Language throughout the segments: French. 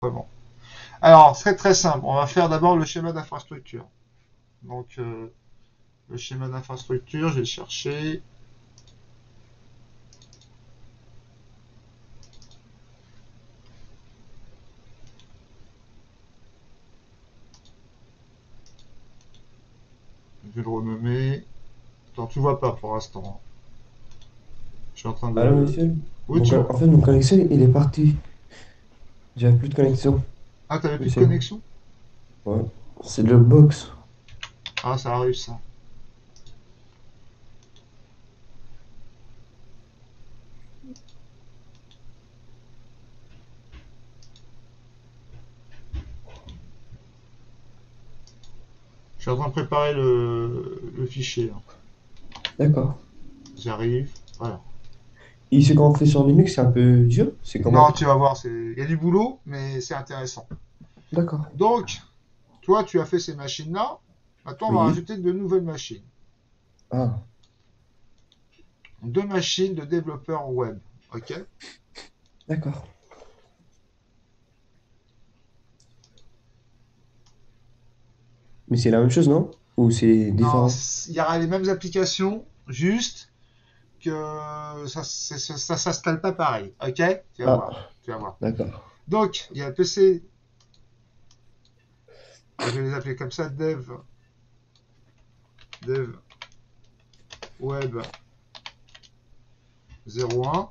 vraiment. Alors, c'est très simple. On va faire d'abord le schéma d'infrastructure. Donc, le schéma d'infrastructure, je vais le chercher. Je vais le renommer. Attends, tu vois pas pour l'instant. Je suis en train Allô, de... monsieur? Oui, tu vois. En fait, mon connexion, il est parti. J'ai plus de connexion. Ah, t'avais plus de Monsieur. connexion? Ouais. C'est le box. Ah, ça arrive ça. Je suis en train de préparer le fichier, hein. D'accord. J'arrive. Voilà. Et ce qu'on fait sur Linux, c'est un peu dur. C'est Non, comment? tu vas voir, il y a du boulot, mais c'est intéressant. D'accord. Donc, toi, tu as fait ces machines-là. Maintenant, on va Oui. rajouter de nouvelles machines. Ah, Deux machines de développeurs web. OK? d'accord. Mais c'est la même chose, non? Ou c'est Non, différent? il y aura les mêmes applications, juste que ça s'installe pas pareil. OK? Tu vas voir. Ah, Tu vas voir. d'accord. Donc, il y a PC, je vais les appeler comme ça, dev web 01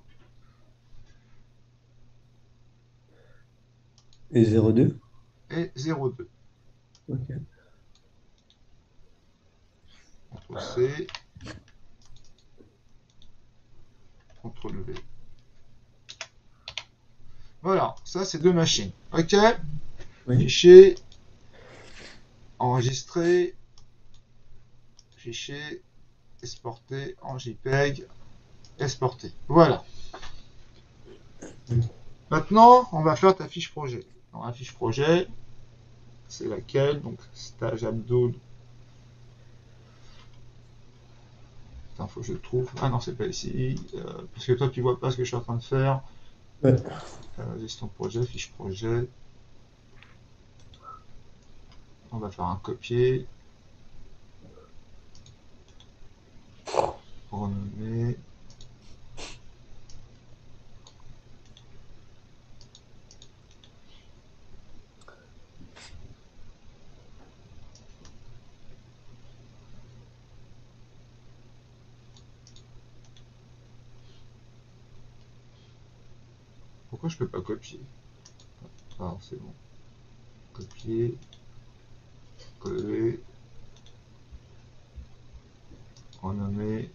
Et 02? et 02. Ok. CTRL-C, CTRL-V. Voilà, ça c'est deux machines. OK? Oui. Fichier, enregistré, fichier, exporté en JPEG, exporté. Voilà. Maintenant, on va faire ta fiche projet. Dans la fiche projet, c'est laquelle? Donc, stage Abdul. Attends, faut que je le trouve. Ah non, c'est pas ici. Parce que toi, tu vois pas ce que je suis en train de faire. Ouais. Gestion de projet, fiche projet. On va faire un copier. Renommer. Pourquoi je peux pas copier? Ah, c'est bon. Copier, coller, renommer,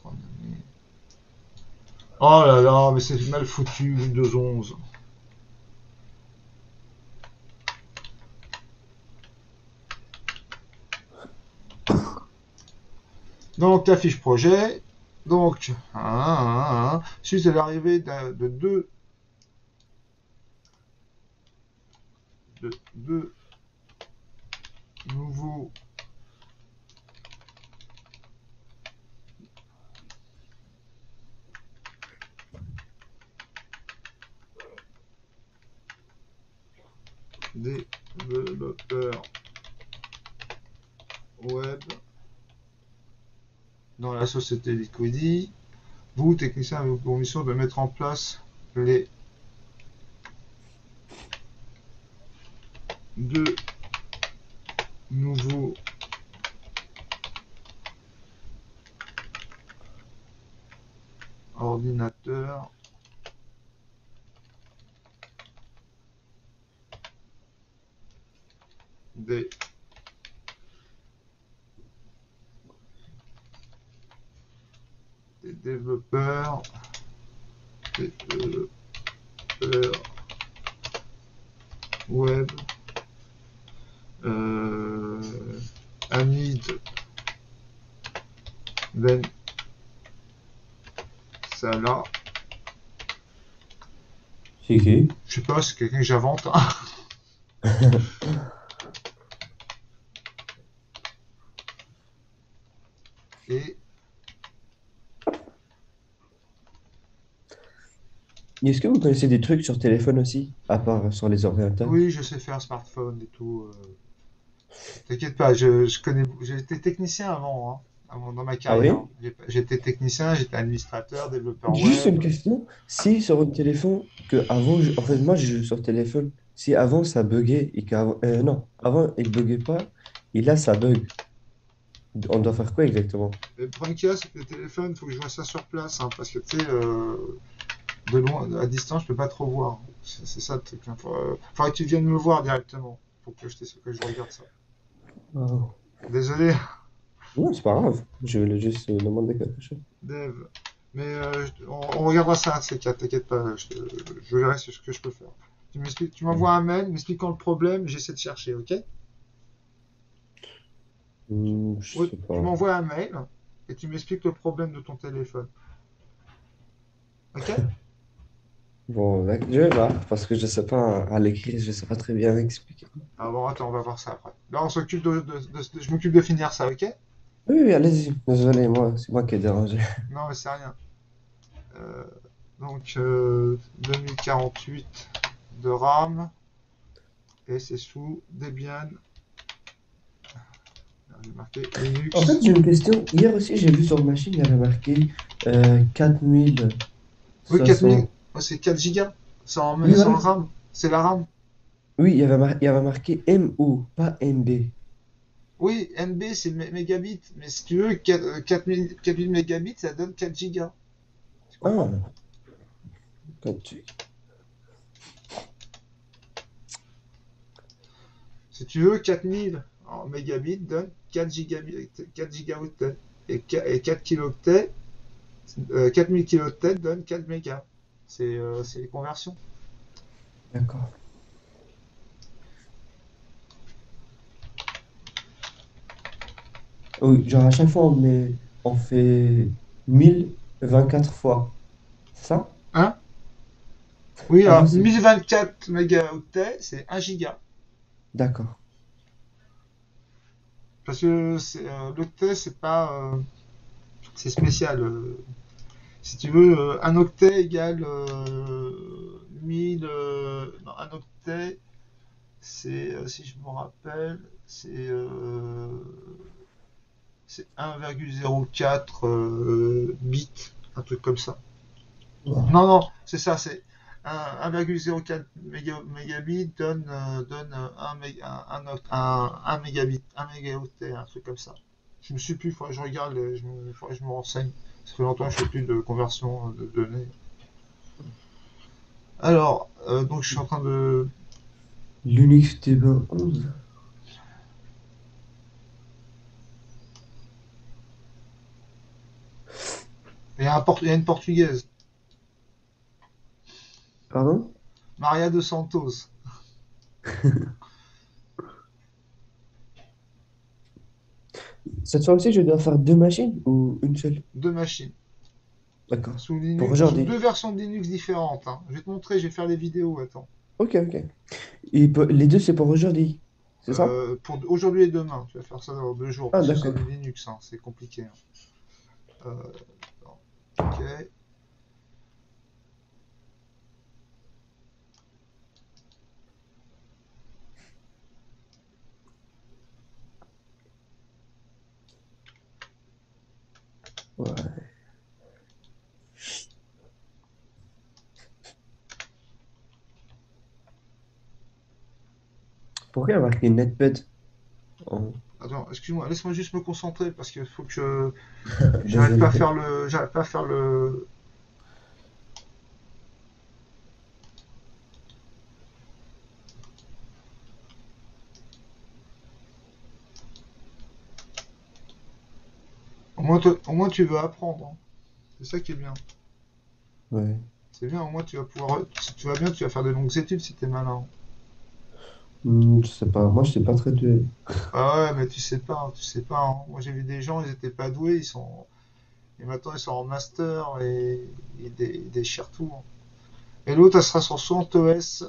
renommer. Oh là là, mais c'est mal foutu, Windows 11. Donc, ta fiche projet. Donc, suite à l'arrivée de deux nouveaux développeurs web dans la société Liquidi, vous, techniciens, avez pour mission de mettre en place les deux nouveaux ordinateurs des, des développeurs, développeurs web, euh, Hamid Ben Salah. C'est qui? Je sais pas, c'est quelqu'un que j'invente, hein. Et Est-ce que vous connaissez des trucs sur téléphone aussi, à part sur les ordinateurs? Oui, je sais faire smartphone et tout. T'inquiète pas, je connais. J'ai été technicien avant, hein, dans ma Ah carrière. oui? J'étais technicien, j'étais administrateur, développeur Juste web. une question. Si sur un téléphone, que avant, en fait, moi, je joue sur téléphone. Si avant, ça buguait et qu'avant... non, avant, il buguait pas et là, ça bug. On doit faire quoi exactement? Le problème qu'il y a, c'est que le téléphone, il faut que je vois ça sur place, hein, parce que tu sais, de loin, à distance, je peux pas trop voir. C'est ça le truc, hein. Faudrait que tu viennes me voir directement pour que que je regarde ça. Ah. Désolé, Non, c'est pas grave. Je voulais juste demander quelque chose. Dave. Mais on regardera ça, ces quatre, t'inquiète pas, je verrai ce que je peux faire. Tu m'envoies un mail m'expliquant le problème, j'essaie de chercher, ok? Je Oui, sais tu pas. m'envoies un mail et tu m'expliques le problème de ton téléphone, ok? Bon, je vais voir, parce que je sais pas à l'écrit, je sais pas très bien expliquer. Ah bon, attends, on va voir ça après. Là, on s'occupe je m'occupe de finir ça, ok? Oui, oui, allez-y. Désolé, moi, c'est moi qui ai dérangé. Non, mais c'est rien. Euh, donc, 2048 de RAM et c'est sous Debian. J'ai marqué En fait, Linux. j'ai une question. Hier aussi, j'ai vu sur ma machine, il y avait marqué Oui, 4000, 4060. oh, c'est 4 gigas. Oui, C'est en voilà. RAM. C'est la RAM. Oui, il y avait marqué MO, pas MB. Oui, MB, c'est mégabits. Mais si tu veux, 4000 mégabits, ça donne 4 gigas. Tu comprends? Ah, quand tu... Si tu veux, 4000 en mégabits donne 4 gigabits, 4 gigaoctets. Et 4 kilooctets, 4000 kilooctets donne 4 mégas. C'est les conversions. D'accord. Oui, genre à chaque fois, on fait 1024 fois. C'est ça? Hein? Oui, Avant, alors c'est... 1024 mégaoctets, c'est 1 giga. D'accord. Parce que l'octet, c'est spécial. Si tu veux, un octet égale 1000. Non, un octet, si je me rappelle, c'est 1,04 bits, un truc comme ça. Wow. Non, non, c'est ça, c'est 1,04 mégabit donne un mégabit, un mégaoctet, un truc comme ça. Je me suis plus, faudrait que je regarde, faudrait que je me renseigne. Ça fait longtemps que je fais plus de conversion de données. Alors, donc je suis en train de. L'Unix TB11. Il y a une portugaise, Pardon? Maria de Santos, Cette fois aussi, je dois faire deux machines ou une seule? deux machines, D'accord. sous Pour Linux, sous deux aujourd'hui. versions de Linux différentes, hein. Je vais te montrer, je vais faire des vidéos, attends. Ok, ok. Les deux, c'est pour aujourd'hui. C'est ça? Pour aujourd'hui et demain, tu vas faire ça dans 2 jours, Ah, parce que c'est d'accord. du Linux, hein, c'est compliqué, hein. Ok. Ouais. Pourquoi il y a marqué NetPed en... Attends, excuse-moi, laisse-moi juste me concentrer parce qu'il faut que j'arrête pas à Désolé. faire j'arrête pas à faire le. Au moins tu veux apprendre, hein. C'est ça qui est bien. Ouais. C'est bien, au moins tu vas pouvoir, si tu vas bien, tu vas faire des longues études si t'es malin. Je sais pas. Moi, je sais pas très doué. Ah ouais, mais tu sais pas, tu sais pas, hein. Moi j'ai vu des gens, ils étaient pas doués, et maintenant ils sont en master et ils déchirent tout, hein. Et l'autre, elle sera sur 60 OS.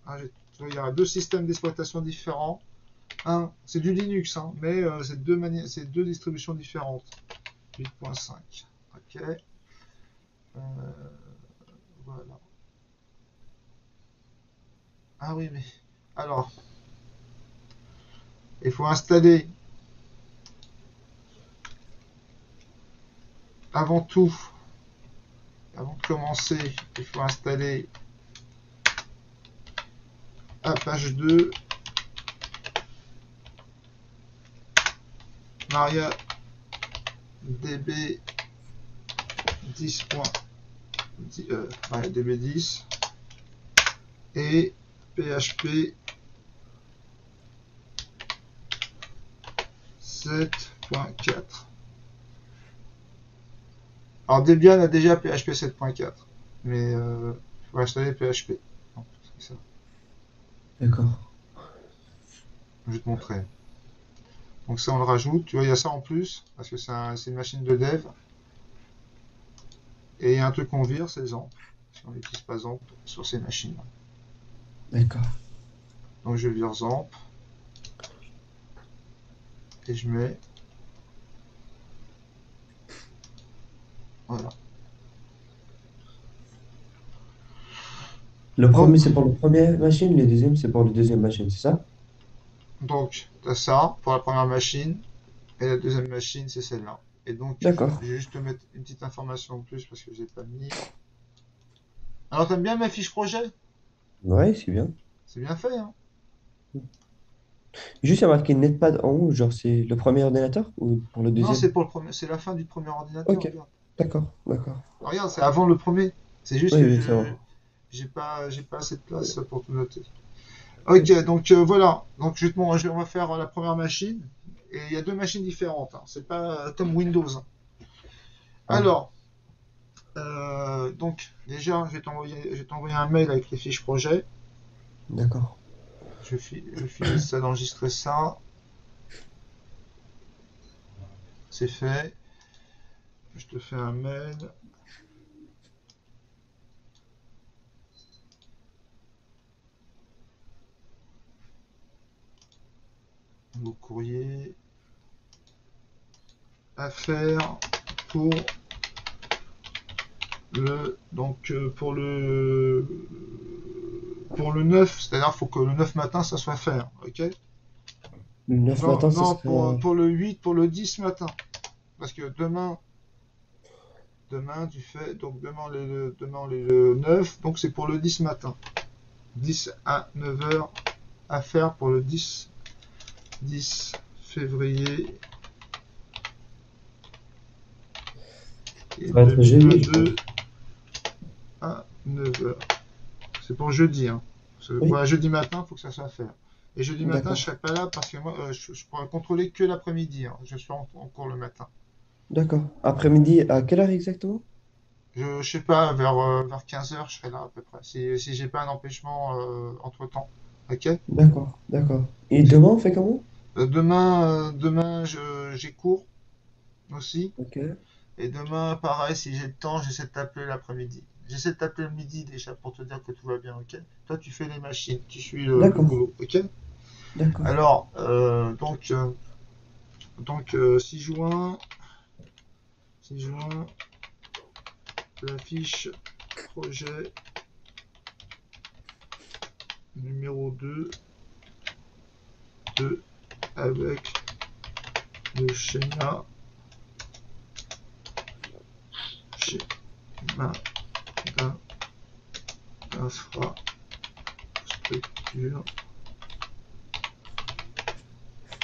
Ah, tu vois, il y aura deux systèmes d'exploitation différents. Un, c'est du Linux, hein, mais c'est deux distributions différentes. 8.5. Ok. Euh, voilà. Ah oui, mais alors, il faut installer avant tout, avant de commencer, il faut installer à page 2 MariaDB 10. Ouais, DB10 et PHP 7.4. Alors Debian a déjà PHP 7.4, mais il faut installer PHP. Donc, c'est ça. D'accord. Je vais te montrer. Donc ça on le rajoute, tu vois, il y a ça en plus, parce que c'est une machine de dev. Et il y a un truc qu'on vire, c'est XAMPP. Si on n'utilise pas XAMPP sur ces machines. D'accord. Donc je vire XAMPP et je mets. Voilà. Le Donc, premier, c'est pour la première machine, le deuxième, c'est pour la deuxième machine, c'est ça? donc tu as ça pour la première machine, et la deuxième machine, c'est celle-là. Et donc, D'accord. je vais juste te mettre une petite information en plus parce que je n'ai pas mis. Alors, t'aimes bien ma fiche projet? Ouais, c'est bien. C'est bien fait, hein? Juste, il y a marqué Netpad en haut, genre c'est le premier ordinateur ou pour le Non, deuxième? c'est pour le premier, c'est la fin du premier ordinateur, Ok, regarde. d'accord, d'accord. Regarde, c'est avant le premier. C'est juste Oui, que oui, c'est je bon. j'ai pas assez de place pour tout noter. Ok, Oui. donc voilà. Donc on va faire la première machine. Et il y a deux machines différentes, hein. C'est pas comme Windows, hein. Ah, Alors, donc déjà, je vais t'envoyer un mail avec les fiches projet. d'accord. Je finis ça d'enregistrer ça. C'est fait. Je te fais un mail. Vos courrier à faire pour pour le 9, c'est-à-dire qu'il faut que le 9 matin ça soit fait, hein, ok? Le 9 Non, matin, ça non, serait. pour le 8, pour le 10 matin. Parce que demain tu fais, donc demain le 9, donc c'est pour le 10 matin. 10 à 9 heures à faire pour le 10 février et Ça va être jeudi, je 2022 pense. à 9 heures. C'est pour jeudi, hein. Oui, Voilà, jeudi matin, il faut que ça soit fait. Et jeudi matin, je d'accord. serai pas là parce que moi, je pourrai contrôler que l'après-midi, hein. Je suis en cours le matin. D'accord. Après-midi, à quelle heure exactement? Je sais pas, vers 15 heures, je serai là à peu près. Si j'ai pas un empêchement entre temps. Ok? D'accord, d'accord. Et Si- demain, on fait comment? demain j'ai cours aussi. Ok, Et demain, pareil, si j'ai le temps, j'essaie de t'appeler l'après-midi. J'essaie de t'appeler le midi déjà pour te dire que tout va bien, ok? Toi, tu fais les machines, tu suis le d'accord, boulot, ok? d'accord. Alors, donc 6 juin, 6 juin, la fiche projet numéro 2 2 avec le schéma d'infrastructure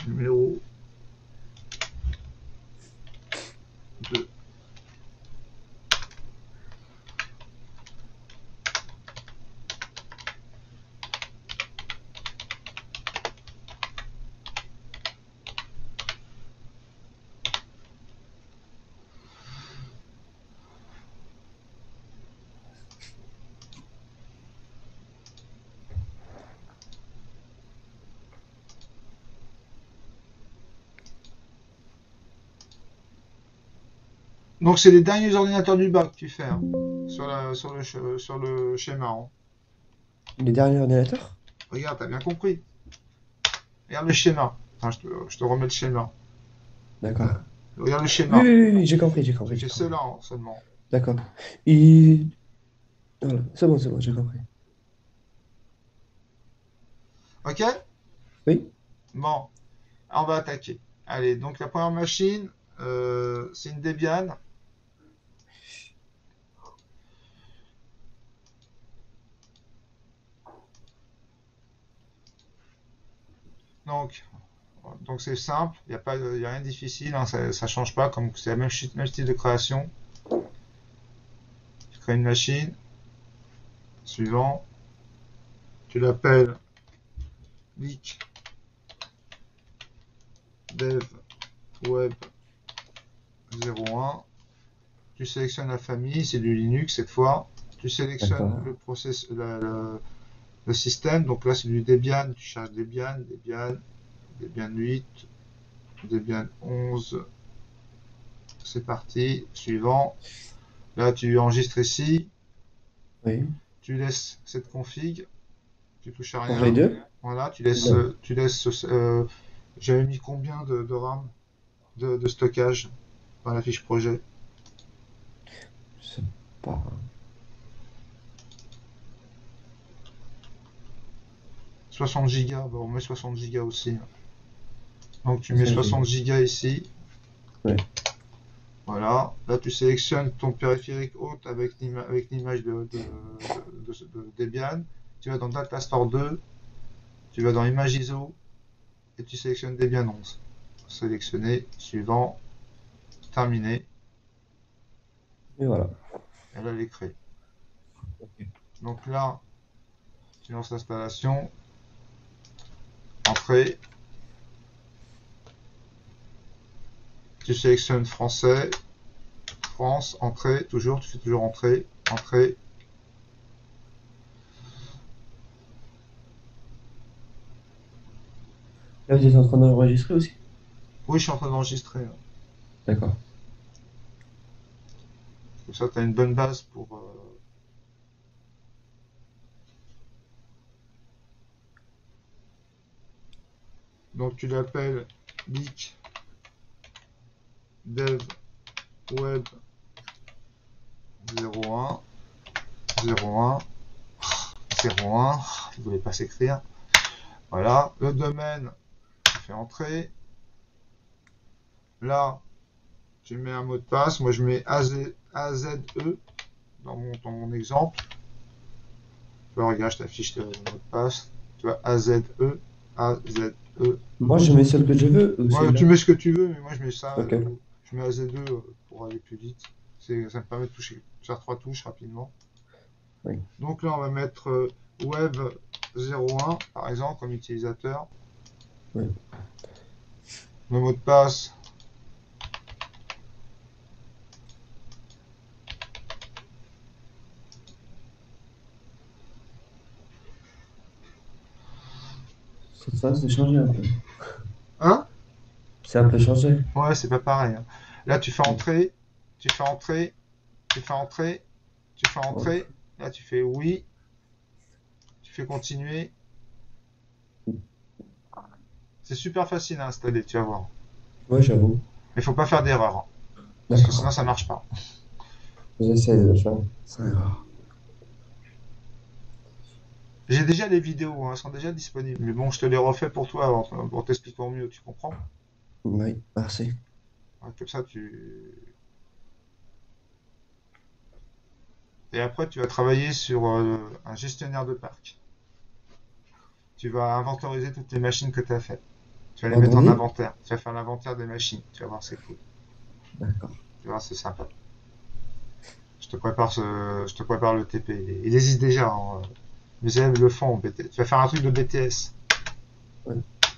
numéro 2. Donc c'est les derniers ordinateurs du bac que tu fais, hein, sur le schéma, hein. Les derniers ordinateurs? Regarde, t'as bien compris. Regarde le schéma. Enfin, je te remets le schéma. Euh, D'accord. regarde le Oui, schéma. oui, oui, j'ai compris, j'ai compris, C'est j'ai que compris. cela, hein, seulement. D'accord. Et voilà, c'est bon, j'ai compris. Ok? Oui, Bon, on va attaquer. Allez, donc la première machine, c'est une Debian. Donc c'est simple, il n'y a pas, y a rien de difficile, hein, ça change pas, comme c'est la même style de création. Tu crées une machine, suivant, tu l'appelles leak dev web 01. Tu sélectionnes la famille, c'est du Linux cette fois. Tu sélectionnes d'accord. le système, donc là c'est du Debian, tu charges Debian, Debian 8, Debian 11, c'est parti, suivant. Là tu enregistres ici, Oui. tu laisses cette config, tu touches à Pour les rien. deux? Voilà, Non, tu laisses. J'avais mis combien de RAM de stockage dans la fiche projet? je sais pas. 60 gigas, bon, on met 60 gigas aussi. Donc tu mets 60 60 gigas. gigas ici. Oui, Voilà. Là tu sélectionnes ton périphérique hôte avec l'image de Debian. Tu vas dans Data Store 2, tu vas dans Image ISO et tu sélectionnes Debian 11. Sélectionner, suivant, terminé. et voilà. Elle a les créée. Ok. Donc là, tu lances l'installation, entrée, tu sélectionnes français, France, entrée, toujours, tu fais toujours entrée, entrée. Là, vous êtes en train d'enregistrer aussi? Oui, je suis en train d'enregistrer. D'accord. Comme ça, tu as une bonne base pour. Donc, tu l'appelles leak dev web 01, 01, 01. Je ne voulais pas s'écrire. Voilà. Le domaine, tu fais entrer. Là, tu mets un mot de passe. Moi, je mets AZE dans mon exemple. Tu vois, regarde, je t'affiche le mot de passe. Tu vois, AZE, AZE. Moi, je mets celle que je veux ou Ouais, tu celle-là? mets ce que tu veux, mais moi je mets ça, Ok. je mets AZ2 pour aller plus vite. Ça me permet de faire trois touches rapidement. Oui. Donc là, on va mettre Web 01, par exemple, comme utilisateur. Oui. Le mot de passe, Ça, c'est changé un peu. hein? C'est un peu changé. Ouais, c'est pas pareil, hein. Là, tu fais Oui. entrer, tu fais entrer, tu fais entrer, tu fais Hop. entrer. Là, tu fais oui, tu fais continuer. C'est super facile à installer, tu vas voir. Ouais, j'avoue. Mais faut pas faire d'erreur, hein, parce que sinon D'accord. ça marche pas. J'essaie de le faire. Ça ira. J'ai déjà les vidéos, hein, elles sont déjà disponibles. Mais bon, je te les refais pour toi en t'expliquant mieux, tu comprends? Oui, merci. Ouais, comme ça, tu. Et après, tu vas travailler sur un gestionnaire de parc. Tu vas inventoriser toutes les machines que tu as faites. Tu vas les mettre en Vendredi? inventaire. Tu vas faire l'inventaire des machines. Tu vas voir, c'est cool. D'accord. Tu vas voir, c'est sympa. Je te prépare le TP. Il existe déjà, hein. Les élèves le font en BTS. Tu vas faire un truc de BTS. Ouais.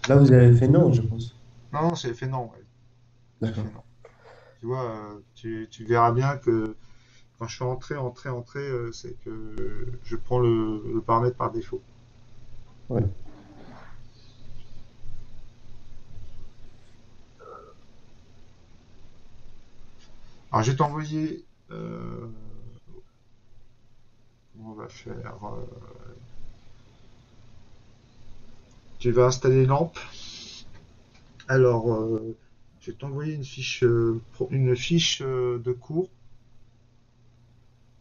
Là, vous avez fait non, je pense. Non, non, j'ai fait non. Ouais. J'ai fait D'accord. non. Tu vois, tu verras bien que quand je fais entrer, c'est que je prends le paramètre par défaut. Ouais. Alors, je vais t'envoyer. Comment on va faire? Tu vas installer LAMP. Alors, je vais t'envoyer une fiche de cours.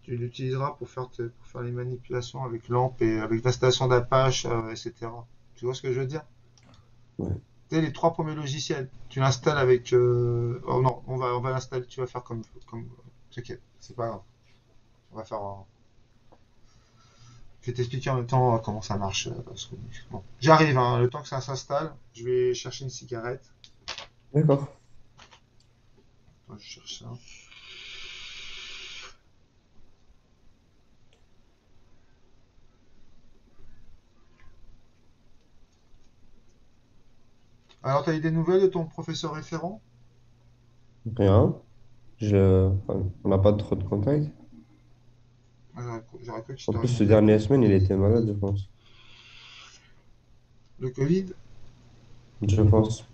Tu l'utiliseras pour faire les manipulations avec LAMP et avec l'installation d'Apache, etc. Tu vois ce que je veux dire? Ouais. Tu sais, les trois premiers logiciels, tu l'installes avec. Oh non, on va l'installer. Tu vas faire comme. T'inquiète, c'est pas grave. On va faire. Je vais t'expliquer en même temps comment ça marche. Parce que, bon. J'arrive, hein, le temps que ça s'installe. Je vais chercher une cigarette. D'accord. Attends, je cherche ça. Alors, t'as eu des nouvelles de ton professeur référent? Rien. Enfin, on n'a pas trop de contact. Ah, j'aurais cru que tu En plus, t'aurais ces contacté. dernières semaines, il était malade, je pense. Le Covid? Je pense.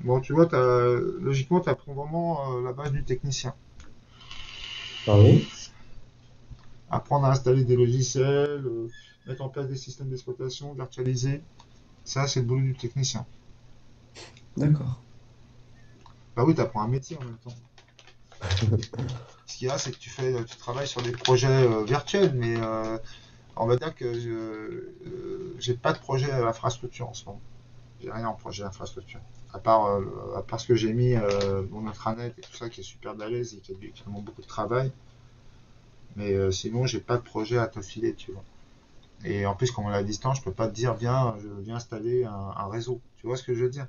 Bon, tu vois, logiquement, tu apprends vraiment la base du technicien. Ah oui? Apprendre à installer des logiciels, mettre en place des systèmes d'exploitation, virtualiser. Ça, c'est le boulot du technicien. D'accord. Bah oui, tu apprends un métier en même temps. Ce qu'il y a, c'est que tu travailles sur des projets virtuels, mais on va dire que j'ai pas de projet infrastructure en ce moment. J'ai rien en projet infrastructure. À part ce que j'ai mis mon intranet et tout ça qui est super balèze et qui demande beaucoup de travail. Mais sinon, j'ai pas de projet à te filer, tu vois. Et en plus, comme on est à distance, je peux pas te dire, viens, je viens installer un réseau. Tu vois ce que je veux dire?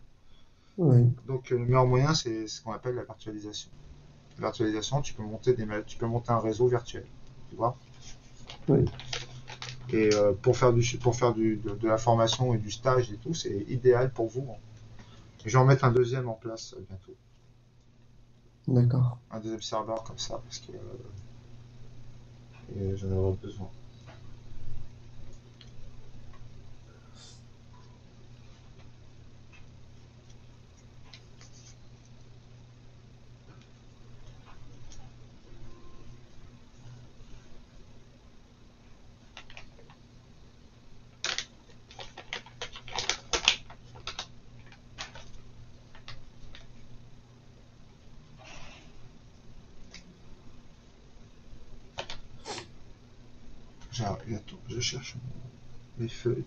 Oui. Donc, le meilleur moyen, c'est ce qu'on appelle la virtualisation. La virtualisation, tu peux monter un réseau virtuel. Tu vois? Oui. Et pour faire de la formation et du stage et tout, c'est idéal pour vous, hein. Et je vais en mettre un deuxième en place bientôt. D'accord. Un deuxième serveur comme ça, parce que j'en aurai besoin. Attends, je cherche mes feuilles.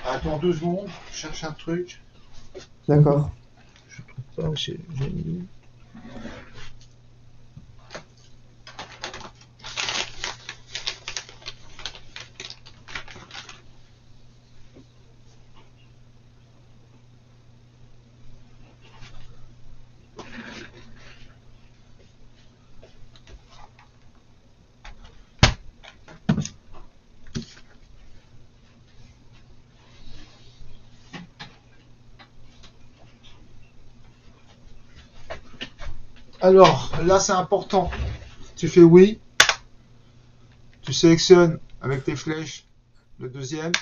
Attends 2 secondes, je cherche un truc. D'accord. Je trouve pas, j'ai mis. Alors, là, c'est important. Tu fais oui, tu sélectionnes avec tes flèches le deuxième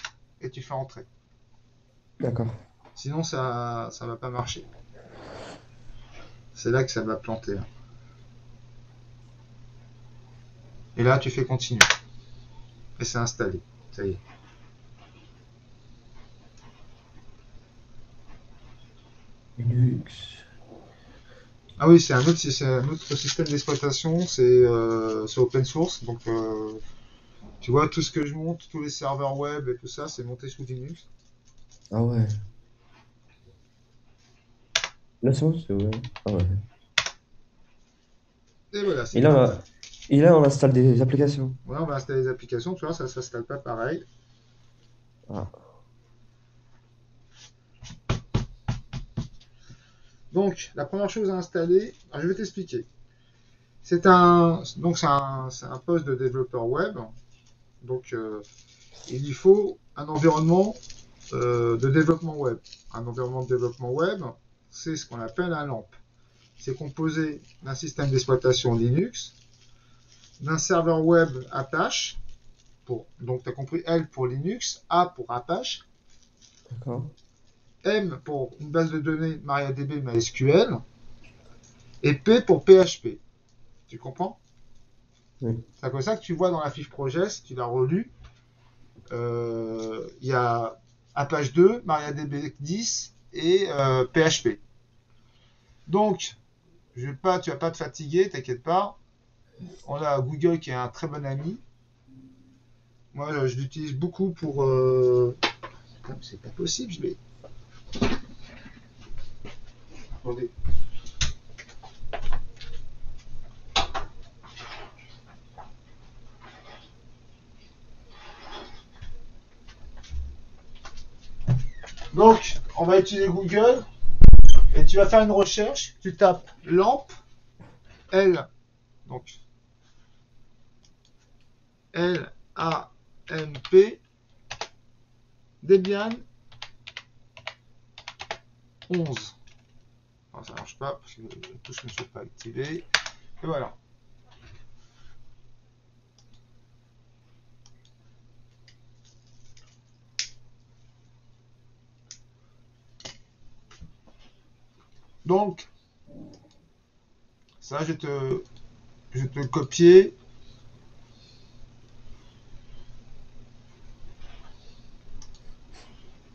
et tu fais entrer. D'accord. Sinon, ça va pas marcher. C'est là que ça va planter, hein. Et là, tu fais continuer. Et c'est installé. Ça y est. Linux. Ah oui, c'est un autre système d'exploitation. C'est open source. Donc, tu vois, tout ce que je monte, tous les serveurs web et tout ça, c'est monté sous Linux. Ah ouais. Là, c'est bon, c'est ouais. Ah ouais. Et voilà, Et c'est là, parti. Et là, on installe des applications. Voilà, on va installer les applications, tu vois, ça ne s'installe pas pareil. Ah, Donc, la première chose à installer, alors je vais t'expliquer. C'est un poste de développeur web. Donc, il y faut un environnement de développement web. Un environnement de développement web, c'est ce qu'on appelle un LAMP. C'est composé d'un système d'exploitation Linux, d'un serveur web Apache, donc tu as compris L pour Linux, A pour Apache, d'accord. M pour une base de données MariaDB MySQL, et P pour PHP. Tu comprends? Oui. C'est comme ça que tu vois dans la fiche projet, si tu l'as relu, il y a Apache 2, MariaDB 10 et PHP. Donc, tu vas pas te fatiguer, t'inquiète pas. On a Google qui est un très bon ami. Moi, je l'utilise beaucoup pour. C'est pas possible, je vais. Attendez. Donc, on va utiliser Google et tu vas faire une recherche. Tu tapes LAMP, L, donc LAMP, Debian 11. Alors, ça marche pas parce que les touches ne sont pas activées. Et voilà. Donc, ça, je vais te copier.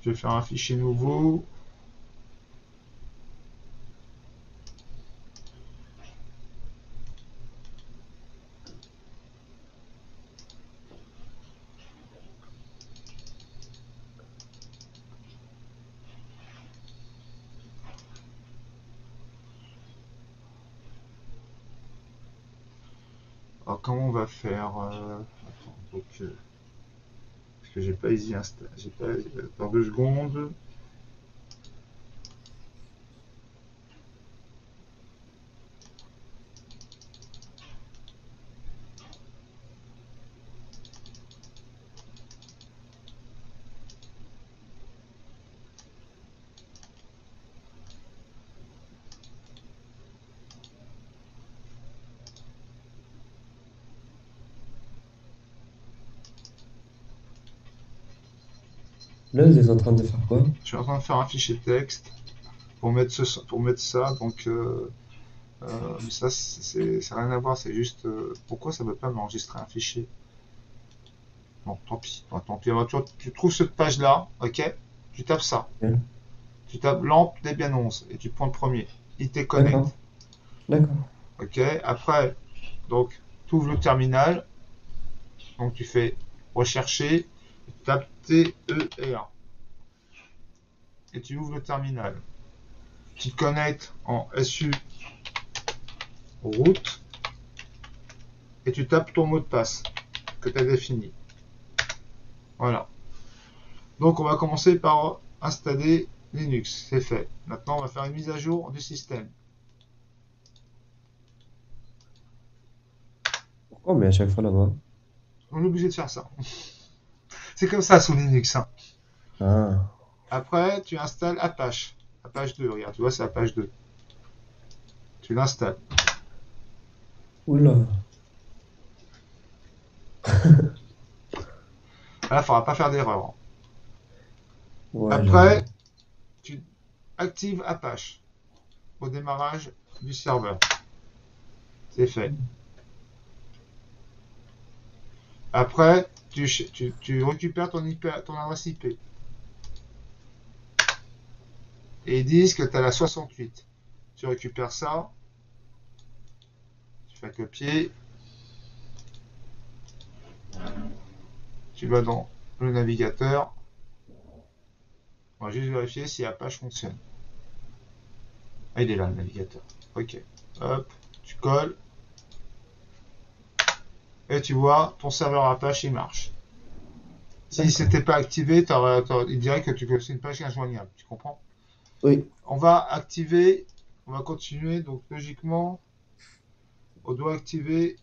Je vais faire un fichier nouveau. Alors, comment on va faire attends, donc, parce que j'ai pas easy insta. J'ai pas. Dans 2 secondes. Là, vous êtes en train de faire quoi? Je suis en train de faire un fichier texte pour mettre ça. Donc, mais ça, ça n'a rien à voir. C'est juste. Pourquoi ça ne veut pas m'enregistrer un fichier? Bon, tant pis. Bon, tant pis. Alors, tu trouves cette page-là, ok? Tu tapes ça. Ok. Tu tapes lampe Debian 11 et tu prends le premier. IT Connect. D'accord, d'accord. Ok? Après, donc, tu ouvres le terminal. Donc, tu fais rechercher. Tu tapes TER. Et tu ouvres le terminal. Tu te connectes en SU route et tu tapes ton mot de passe que tu as défini. Voilà. Donc on va commencer par installer Linux. C'est fait. Maintenant on va faire une mise à jour du système. Pourquoi mais à chaque fois là-bas? On est obligé de faire ça. C'est comme ça sous Linux, hein. Ah, Après tu installes Apache. Apache 2, regarde, tu vois c'est Apache 2. Tu l'installes. oula. Là, il ne faudra pas faire d'erreur. Ouais, j'avoue. Après, tu actives Apache au démarrage du serveur. C'est fait. Après, tu récupères ton adresse IP. Et ils disent que tu as la 68. Tu récupères ça, tu fais copier, tu vas dans le navigateur. On va juste vérifier si Apache fonctionne. Ah, il est là le navigateur. Ok. Hop, tu colles. et tu vois, ton serveur Apache, il marche. Si c'était pas activé, il dirait que c'est une page injoignable. Tu comprends? Oui. On va activer, on va continuer. Donc logiquement, on doit activer,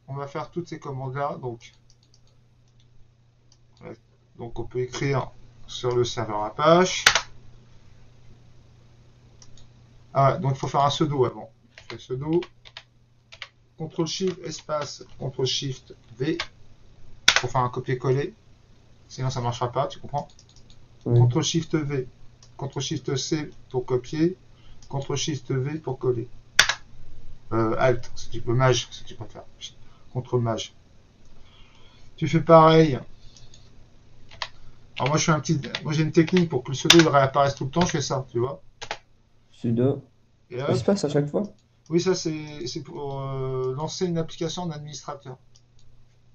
on va faire toutes ces commandes-là. Donc, ouais. Donc on peut écrire sur le serveur Apache. Ah ouais, donc il faut faire un sudo avant. Je fais sudo, CTRL-SHIFT, espace, CTRL-SHIFT-V pour faire un copier-coller. Sinon ça ne marchera pas, tu comprends? Oui. CTRL-SHIFT-V, CTRL-SHIFT-C pour copier, CTRL-SHIFT-V pour coller. Alt, si tu peux, Maj, si tu préfères. CTRL-Maj. Tu fais pareil. Alors moi j'ai une technique pour que le pseudo il réapparaisse tout le temps, je fais ça, tu vois. Sudo. Et hop. Espace à chaque fois? Oui, ça c'est pour lancer une application d'administrateur.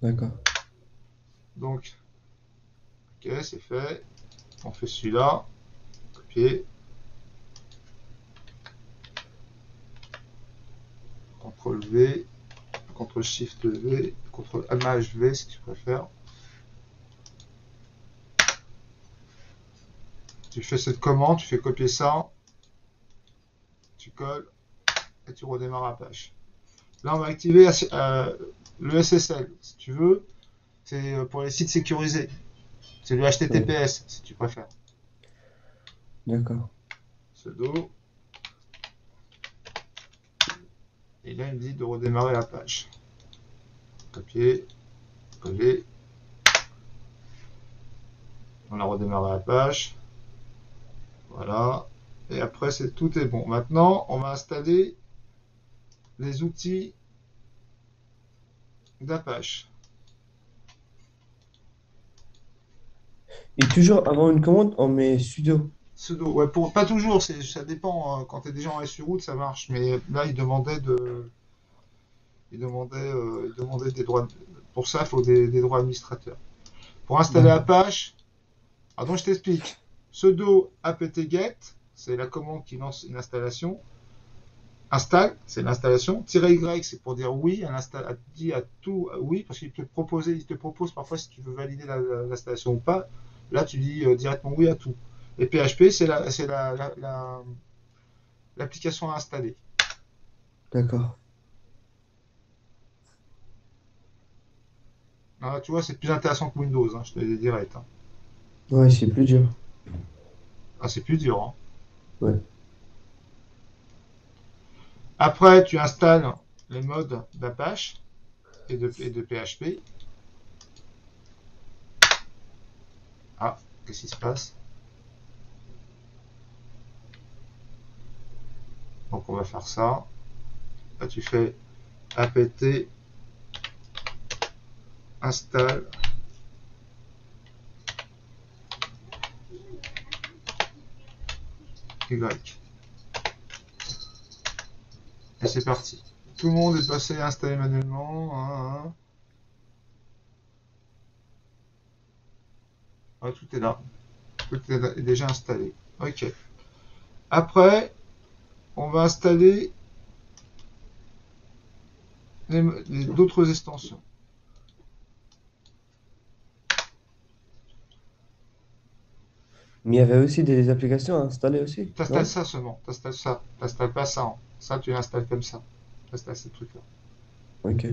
D'accord. Donc, ok, c'est fait. On fait celui-là. Copier. CTRL V. CTRL SHIFT V. CTRL Maj V si tu préfères. Tu fais cette commande, tu fais copier ça. Tu colles. Et tu redémarres Apache. Là, on va activer le SSL, si tu veux. C'est pour les sites sécurisés. C'est le Oui. HTTPS, si tu préfères. D'accord. Sudo. Et là, il me dit de redémarrer la page. Copier, coller. On a redémarré la page. Voilà. Et après, tout est bon. Maintenant, on va installer les outils d'Apache. Et toujours avant une commande, on met sudo. Sudo. Ouais, pas toujours, ça dépend. Quand tu es déjà en SU route, ça marche. Mais là, il demandait des droits. Pour ça, il faut des droits administrateurs. Pour installer D'accord. Apache, donc je t'explique. Sudo apt-get, c'est la commande qui lance une installation. Install, c'est l'installation. -y, c'est pour dire oui. Dit à tout oui, parce qu'il te propose parfois si tu veux valider l'installation ou pas. Là, tu dis directement oui à tout. Et PHP, c'est l'application à installer. D'accord. Alors, tu vois, c'est plus intéressant que Windows, hein, je te le dis direct. Hein. Ouais, c'est plus dur. Ah, c'est plus dur. Hein. Ouais. Après, tu installes les modes d'Apache et de PHP. Ah, qu'est-ce qui se passe? Donc, on va faire ça. Là, tu fais apt install Y. Et c'est parti. Tout le monde est passé à installer manuellement. Hein, hein. Ah, tout est là. Tout est déjà installé. Ok. Après, on va installer d'autres extensions. Mais il y avait aussi des applications à installer aussi, T'installes non? ça seulement. T'installes ça. T'installes pas ça. Hein. Ça, tu l'installes comme ça. T'installes ces trucs-là. Ok.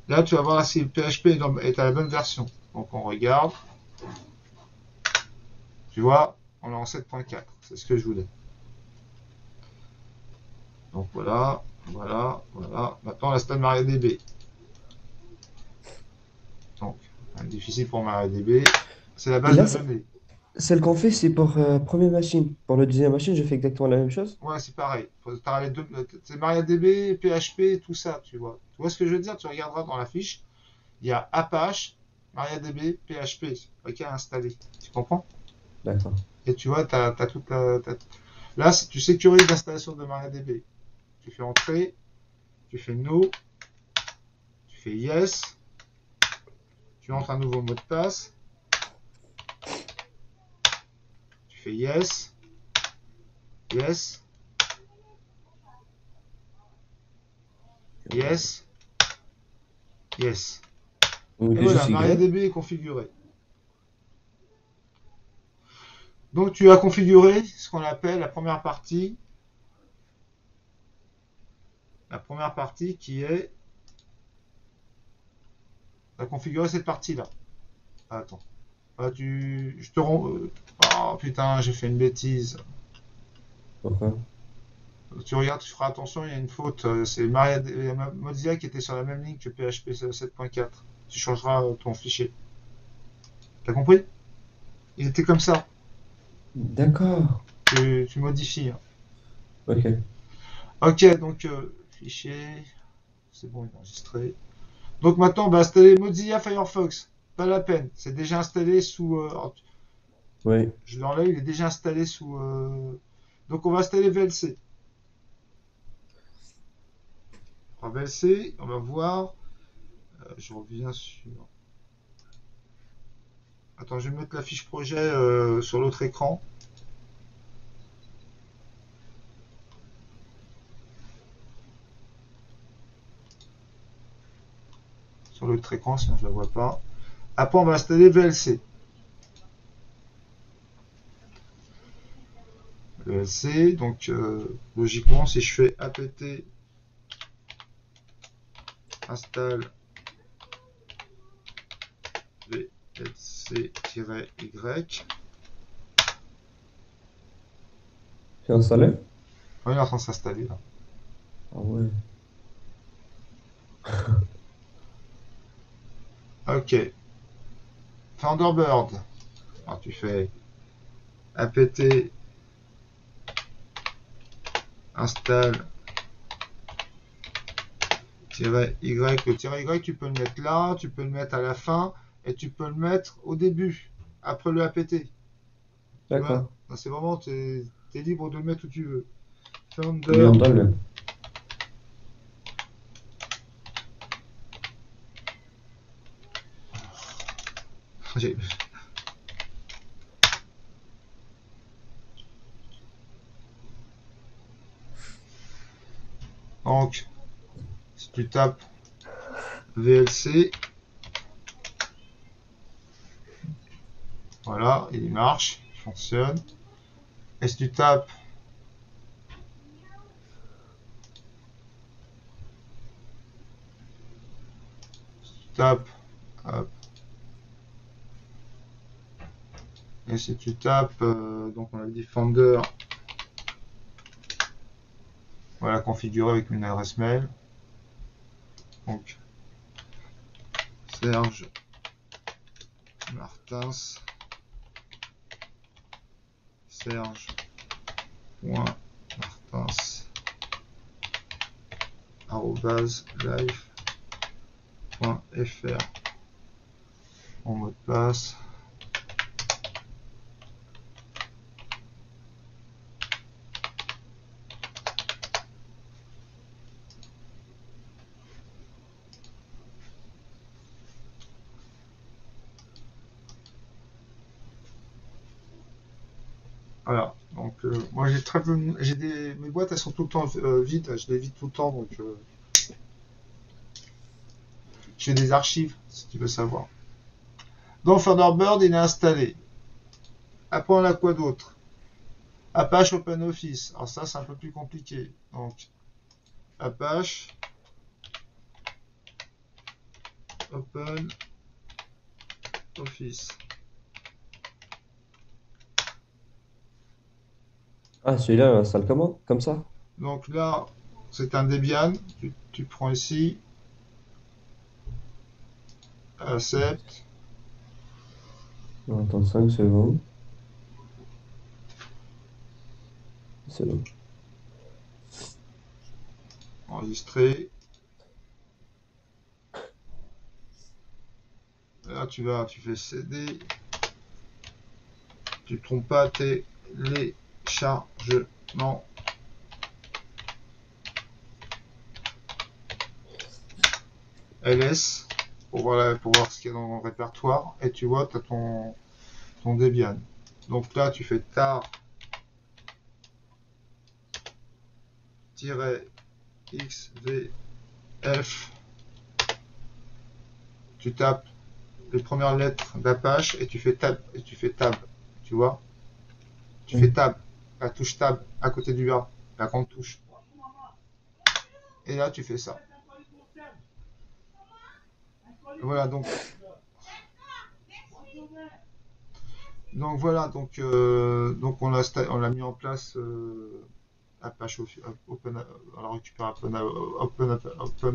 Là, tu vas voir si le PHP est à la bonne version. Donc, on regarde. Tu vois, on est en 7.4. C'est ce que je voulais. Donc, voilà. Voilà. Voilà. Maintenant, on installe MariaDB. Donc, difficile pour MariaDB. C'est la Et base là, de données. celle qu'on fait, c'est pour première machine. Pour la deuxième machine, je fais exactement la même chose. Ouais, c'est pareil. T'auras les deux, c'est MariaDB, PHP, tout ça, tu vois. Tu vois ce que je veux dire? Tu regarderas dans la fiche. Il y a Apache, MariaDB, PHP. Ok, installé. Tu comprends? D'accord. Et tu vois, t'as toute là, tu sécurises l'installation de MariaDB. Tu fais entrer, tu fais no, tu fais yes, tu entres un nouveau mot de passe, tu fais yes, yes, Yes. Yes. On Et met voilà, juste Y. MariaDB est configuré. Donc tu as configuré ce qu'on appelle la première partie. La première partie qui est... Tu as configuré cette partie-là. Attends. Ah, je te rends... Oh putain, j'ai fait une bêtise. Pourquoi? Tu regardes, tu feras attention, il y a une faute. C'est Mozilla qui était sur la même ligne que PHP 7.4. Tu changeras ton fichier. T'as compris? Il était comme ça. D'accord. Tu modifies, hein. Ok. Ok, donc fichier. C'est bon, il est enregistré. Donc maintenant, on va installer Mozilla Firefox. Pas la peine. C'est déjà installé sous. Oui. Je l'enlève, il est déjà installé sous. Donc on va installer VLC. Alors, VLC, on va voir. Je reviens sur. Attends, je vais mettre la fiche projet sur l'autre écran. Sur l'autre écran, sinon je la vois pas. Après, on va installer VLC. VLC, donc logiquement, si je fais apt install vlc-y, C'est installé? on est en train de s'installer là. Ah ouais. Ok. Thunderbird. Alors tu fais apt install -y. Le -y, tu peux le mettre là, tu peux le mettre à la fin, et tu peux le mettre au début, après le apt. Tu vois, D'accord. c'est vraiment, t'es libre de le mettre où tu veux. Il est Thunder. en dans le. Donc, si tu tapes VLC, voilà, il marche, il fonctionne. Et si tu tapes hop, et si tu tapes, donc on a dit Founder, voilà, configuré avec une adresse mail. Donc, Serge Martins, Serge.martins, live.fr, mon mot de passe. Voilà, donc moi j'ai très peu, mes boîtes elles sont tout le temps vides, je les vide tout le temps, donc j'ai des archives si tu veux savoir. Donc Thunderbird il est installé. Après on a quoi d'autre? Apache OpenOffice. Alors ça c'est un peu plus compliqué. Donc Apache OpenOffice. Ah, celui-là, on installe comment? Comme ça? Donc là c'est un Debian. Tu prends ici, accept, On va attendre 5 secondes. C'est bon. enregistrer. Là tu fais CD. Tu ne trompes pas téléchargements. LS pour voir ce qu'il y a dans le répertoire et tu vois, tu as ton Debian. Donc là, tu fais tar-xvl F, tu tapes les premières lettres d'Apache et tu fais tab, tu vois? Tu fais Oui. tab, la touche tab à côté du A, la grande touche. Et là, tu fais ça. Voilà, donc voilà, donc on l'a mis en place Apache Open, on la récupère Open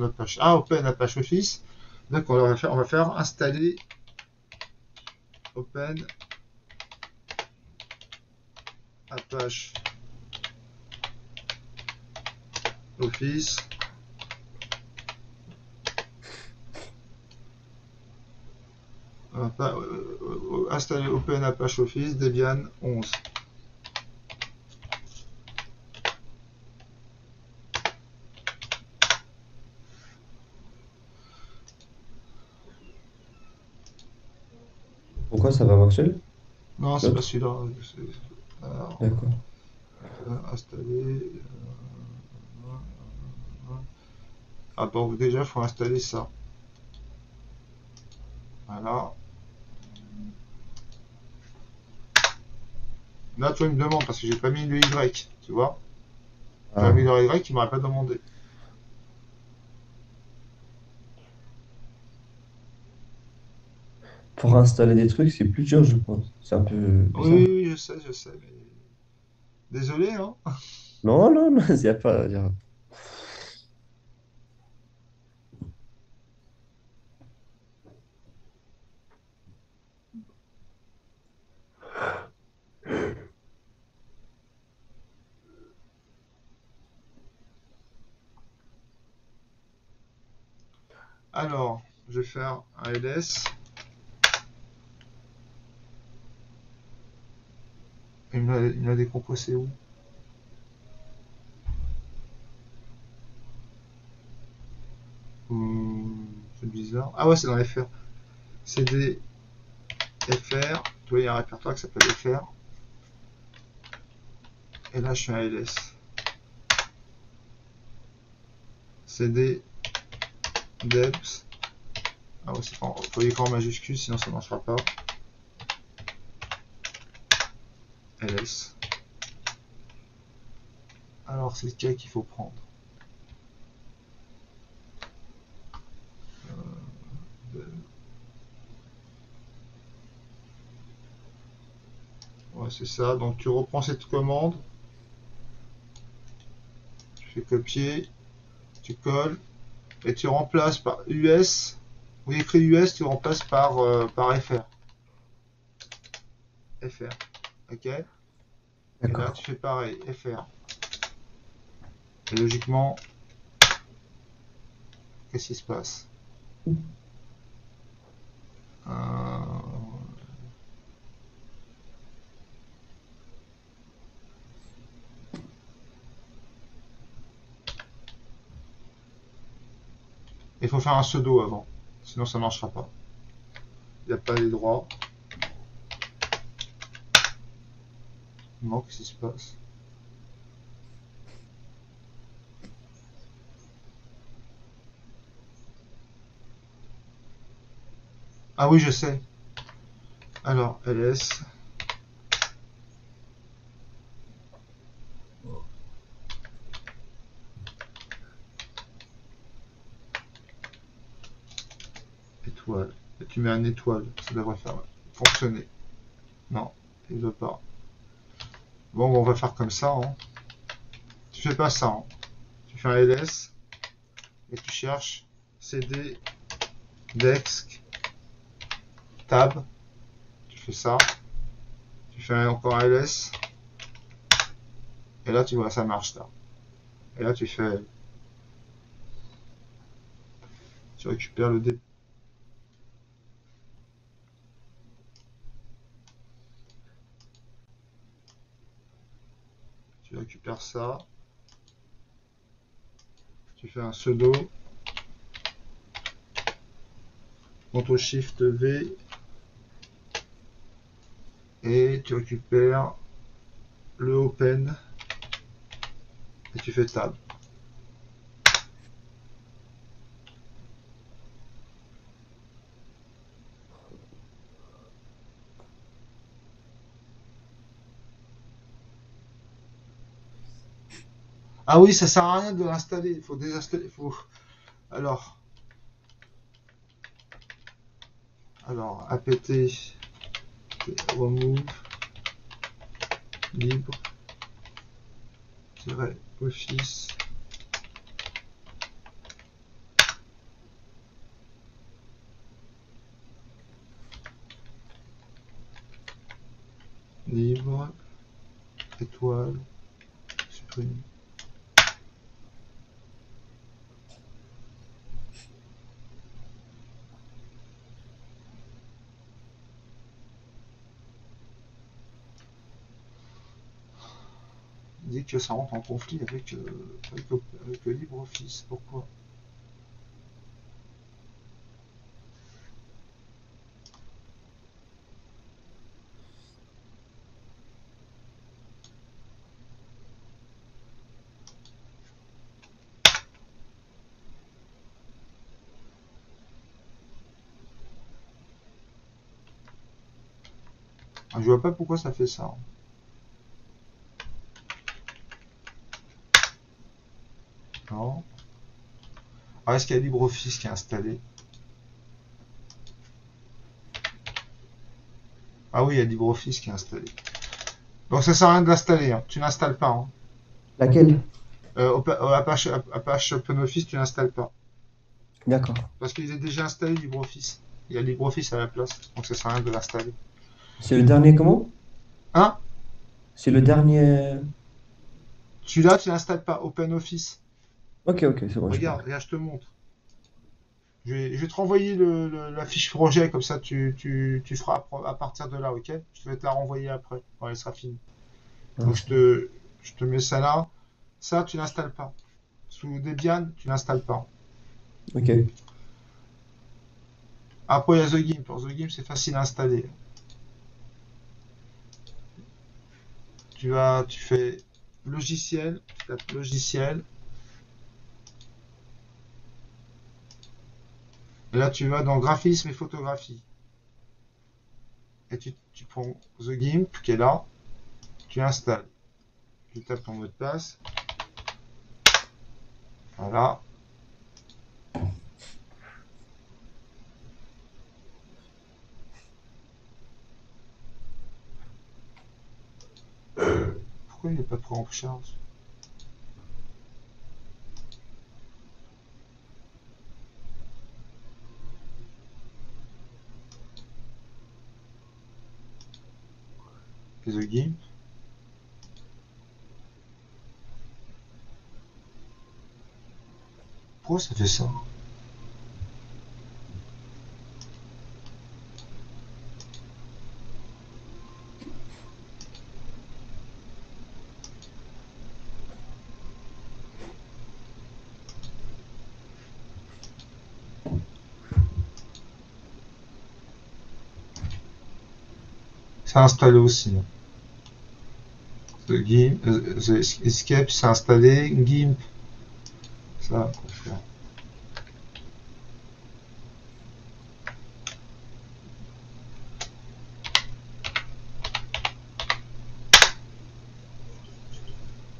Apache, Open Apache Office. Donc on va faire installer Open Apache Office. Installer Open Apache Office Debian 11. Pourquoi ça va marcher? Non, c'est pas L'autre? celui-là. Alors, D'accord. installer. Ah bon, déjà, il faut installer ça. Voilà. Là, toi, il me demande parce que j'ai pas mis le Y, tu vois. J'aurais mis Ah. le Y, il m'aurait pas demandé. Pour installer des trucs, c'est plus dur, je pense. C'est un peu Oui, oui, bizarre. oui, je sais, mais désolé, hein. Non, non, non, il n'y a pas. Alors, je vais faire un ls. Il me l'a décomposé où? C'est bizarre. Ah ouais, c'est dans FR. CD FR. Tu vois, il y a un répertoire qui s'appelle FR. Et là, je fais un ls. CD debs. Ah ouais, faut écrire en majuscule, sinon ça ne marchera pas. ls. Alors, c'est lequel qu'il faut prendre? Ouais, c'est ça. Donc, tu reprends cette commande. Tu fais copier. Tu colles. Et tu remplaces par US. Ou écrit US, tu remplaces par FR. FR. Ok? Et là, D'accord. tu fais pareil. FR. Et logiquement, qu'est-ce qui se passe? Euh, Il faut faire un pseudo avant. Sinon, ça ne marchera pas. Il n'y a pas les droits. Non, qu'est-ce qui se passe? Ah oui, je sais. Alors, ls. Étoile. Et tu mets un étoile. Ça devrait faire fonctionner. Non, il ne veut pas. Bon, on va faire comme ça. Hein. Tu fais pas ça. Hein. Tu fais un ls et tu cherches cd desk tab. Tu fais ça. Tu fais encore un ls. Et là, tu vois, ça marche là. Et là, tu récupères le dé. Tu récupères ça. Tu fais un pseudo. CTRL SHIFT V. Et tu récupères le open. Et tu fais tab. Ah oui, ça sert à rien de l'installer. Il faut désinstaller. Faut... Alors, apt remove libre-office libre étoile supprimer. Il dit que ça rentre en conflit avec le LibreOffice. Pourquoi? Ah, je vois pas pourquoi ça fait ça. Non. Ah, est-ce qu'il y a LibreOffice qui est installé? Ah oui, il y a LibreOffice qui est installé. Donc ça sert à rien de l'installer, hein. Tu l'installes pas, hein. Laquelle? Apache OpenOffice, tu l'installes pas. D'accord. Parce qu'il est déjà installé LibreOffice. Il y a LibreOffice à la place. Donc ça sert à rien de l'installer. C'est le dernier comment? Hein? C'est le dernier. Celui-là, tu l'installes pas. OpenOffice. Ok, ok, c'est bon, je Regarde, vois. regarde, je te montre. Je vais te renvoyer la fiche projet, comme ça tu feras à partir de là, ok? Je vais te la renvoyer après, quand elle sera finie. Donc Ah, je te mets ça là. Ça, tu n'installes pas. Sous Debian, tu n'installes pas. ok. Après, il y a The Gimp. The Gimp, c'est facile à installer. Tu fais logiciel, tu tapes logiciel, et là tu vas dans graphisme et photographie. Et tu prends The Gimp qui est là, tu installes. Tu tapes ton mot de passe. Voilà. Pourquoi il n'est pas pris en charge? The Gimp. Pourquoi ça fait ça? C'est installé aussi. The Gimp, The Escape, c'est installé. Gimp, ça, on va faire.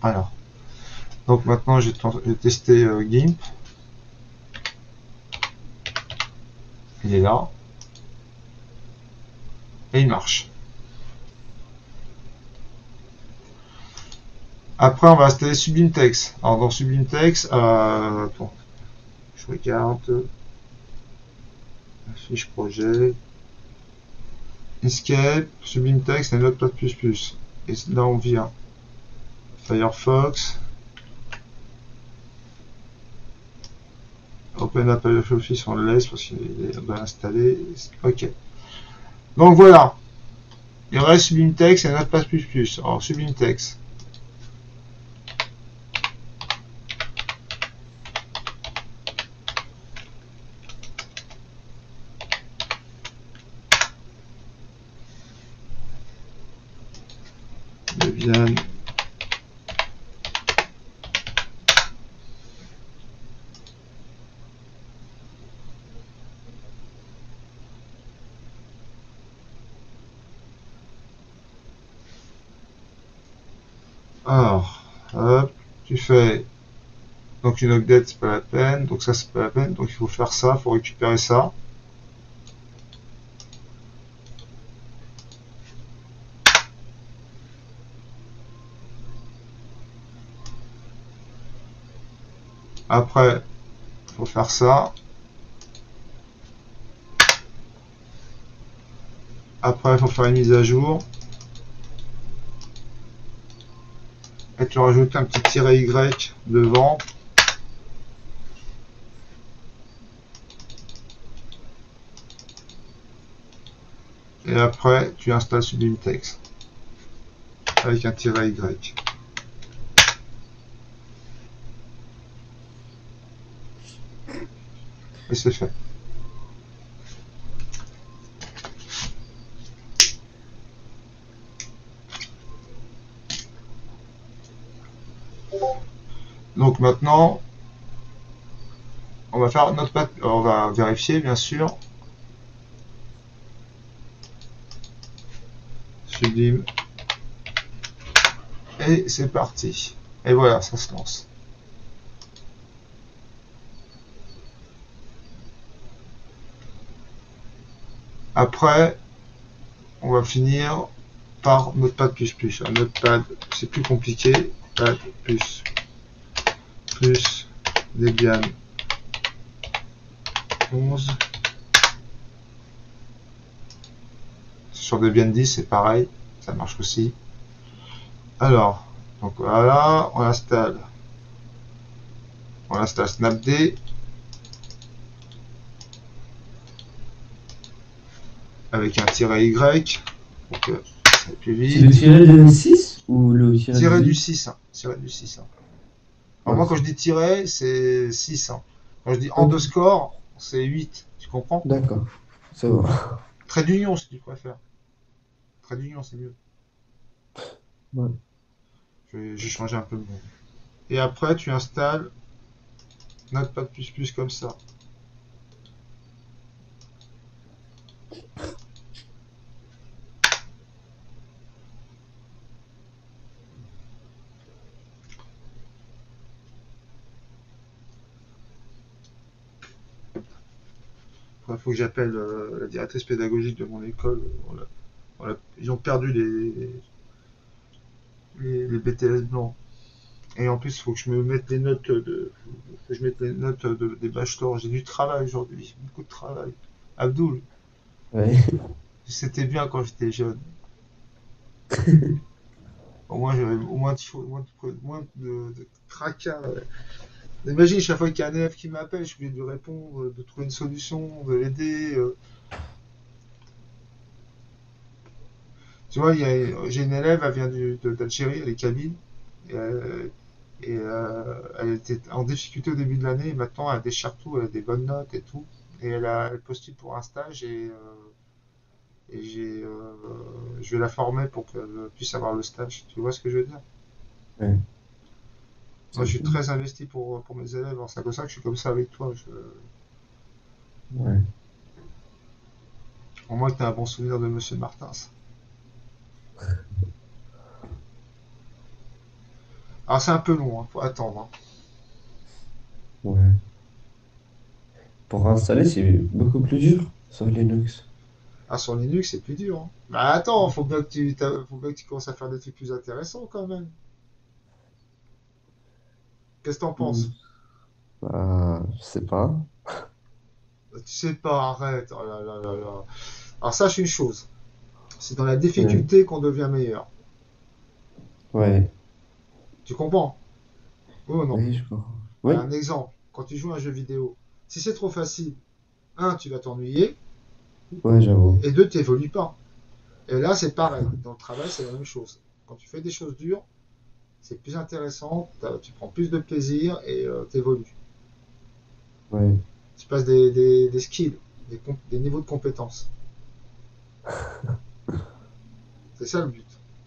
Alors, donc maintenant je vais tester Gimp. Il est là. Et il marche. Après, on va installer Sublime Text. Alors, dans Sublime Text, attends, je regarde la fiche projet, Escape, Sublime Text et Notepad++. Et là, on vient Firefox, Open Apple Office, on le laisse parce qu'il est bien installé. Ok. Donc voilà, il reste Sublime Text et Notepad++. Alors, Sublime Text. Debian. Alors, hop, tu fais donc une update, c'est pas la peine, donc ça c'est pas la peine, donc il faut faire ça, il faut récupérer ça. Après, il faut faire ça. Après, il faut faire une mise à jour. Et tu rajoutes un petit tiret Y devant. Et après, tu installes Sublime Text avec un tiret Y. Et c'est fait. Donc maintenant, on va faire notre on va vérifier bien sûr. Sublime. Et c'est parti. Et voilà, ça se lance. Après, on va finir par Notepad++. Un Notepad, c'est plus compliqué. Pad plus Debian 11. Sur Debian 10, c'est pareil. Ça marche aussi. Alors, donc voilà, on installe Snapd avec un tiret Y pour que ça aille plus C'est le vite. tiret de 6 ou le tiret de Tiret du 8? 6. Tiret du 6. Alors moi Ok. quand je dis tiret, c'est 6. Quand je dis Ok. underscore, c'est 8. Tu comprends? D'accord. Ça va. Trait d'union si tu préfères. Trait d'union c'est mieux. Ouais. J'ai changé un peu le nom. Et après tu installes Notepad++ comme ça. Il faut que j'appelle la directrice pédagogique de mon école. Ils ont perdu les BTS blancs. Et en plus, il faut que je me mette les notes faut que je mette les notes des bachelors. J'ai du travail aujourd'hui, beaucoup de travail. Abdoul, Ouais. c'était bien quand j'étais jeune. Au moins, j'avais moins de tracas. Imagine, chaque fois qu'il y a un élève qui m'appelle, je suis obligé de lui répondre, de trouver une solution, de l'aider. Tu vois, j'ai une élève, elle vient d'Algérie, elle est kabyle. Et, elle était en difficulté au début de l'année, et maintenant elle déchire tout, elle a des bonnes notes et tout. Et elle postule pour un stage je vais la former pour qu'elle puisse avoir le stage. Tu vois ce que je veux dire? Ouais. Moi, C'est je suis bien. très investi pour mes élèves. Alors, c'est comme ça que je suis comme ça avec toi. Ouais. Au moins que tu as un bon souvenir de Monsieur Martins. Alors, c'est un peu long, hein, faut attendre. Hein. Ouais. Pour installer, c'est beaucoup plus dur sur Linux. Ah, sur Linux, c'est plus dur. Hein. Bah, attends, faut bien que tu commences à faire des trucs plus intéressants quand même. Qu'est-ce que t'en Hmm. penses? Bah, je sais pas. Tu sais pas, arrête. Oh là là là là. Alors, sache une chose. C'est dans la Ouais. difficulté qu'on devient meilleur. Ouais. Tu comprends? Oui ou non? Oui, je crois. Oui. Un exemple. Quand tu joues à un jeu vidéo, si c'est trop facile, un, tu vas t'ennuyer, Ouais, j'avoue. et deux, tu n'évolues pas. Et là, c'est pareil. Dans le travail, c'est la même chose. Quand tu fais des choses dures, c'est plus intéressant, tu prends plus de plaisir et tu évolues. Ouais. Tu passes des skills, des niveaux de compétences. C'est ça le but.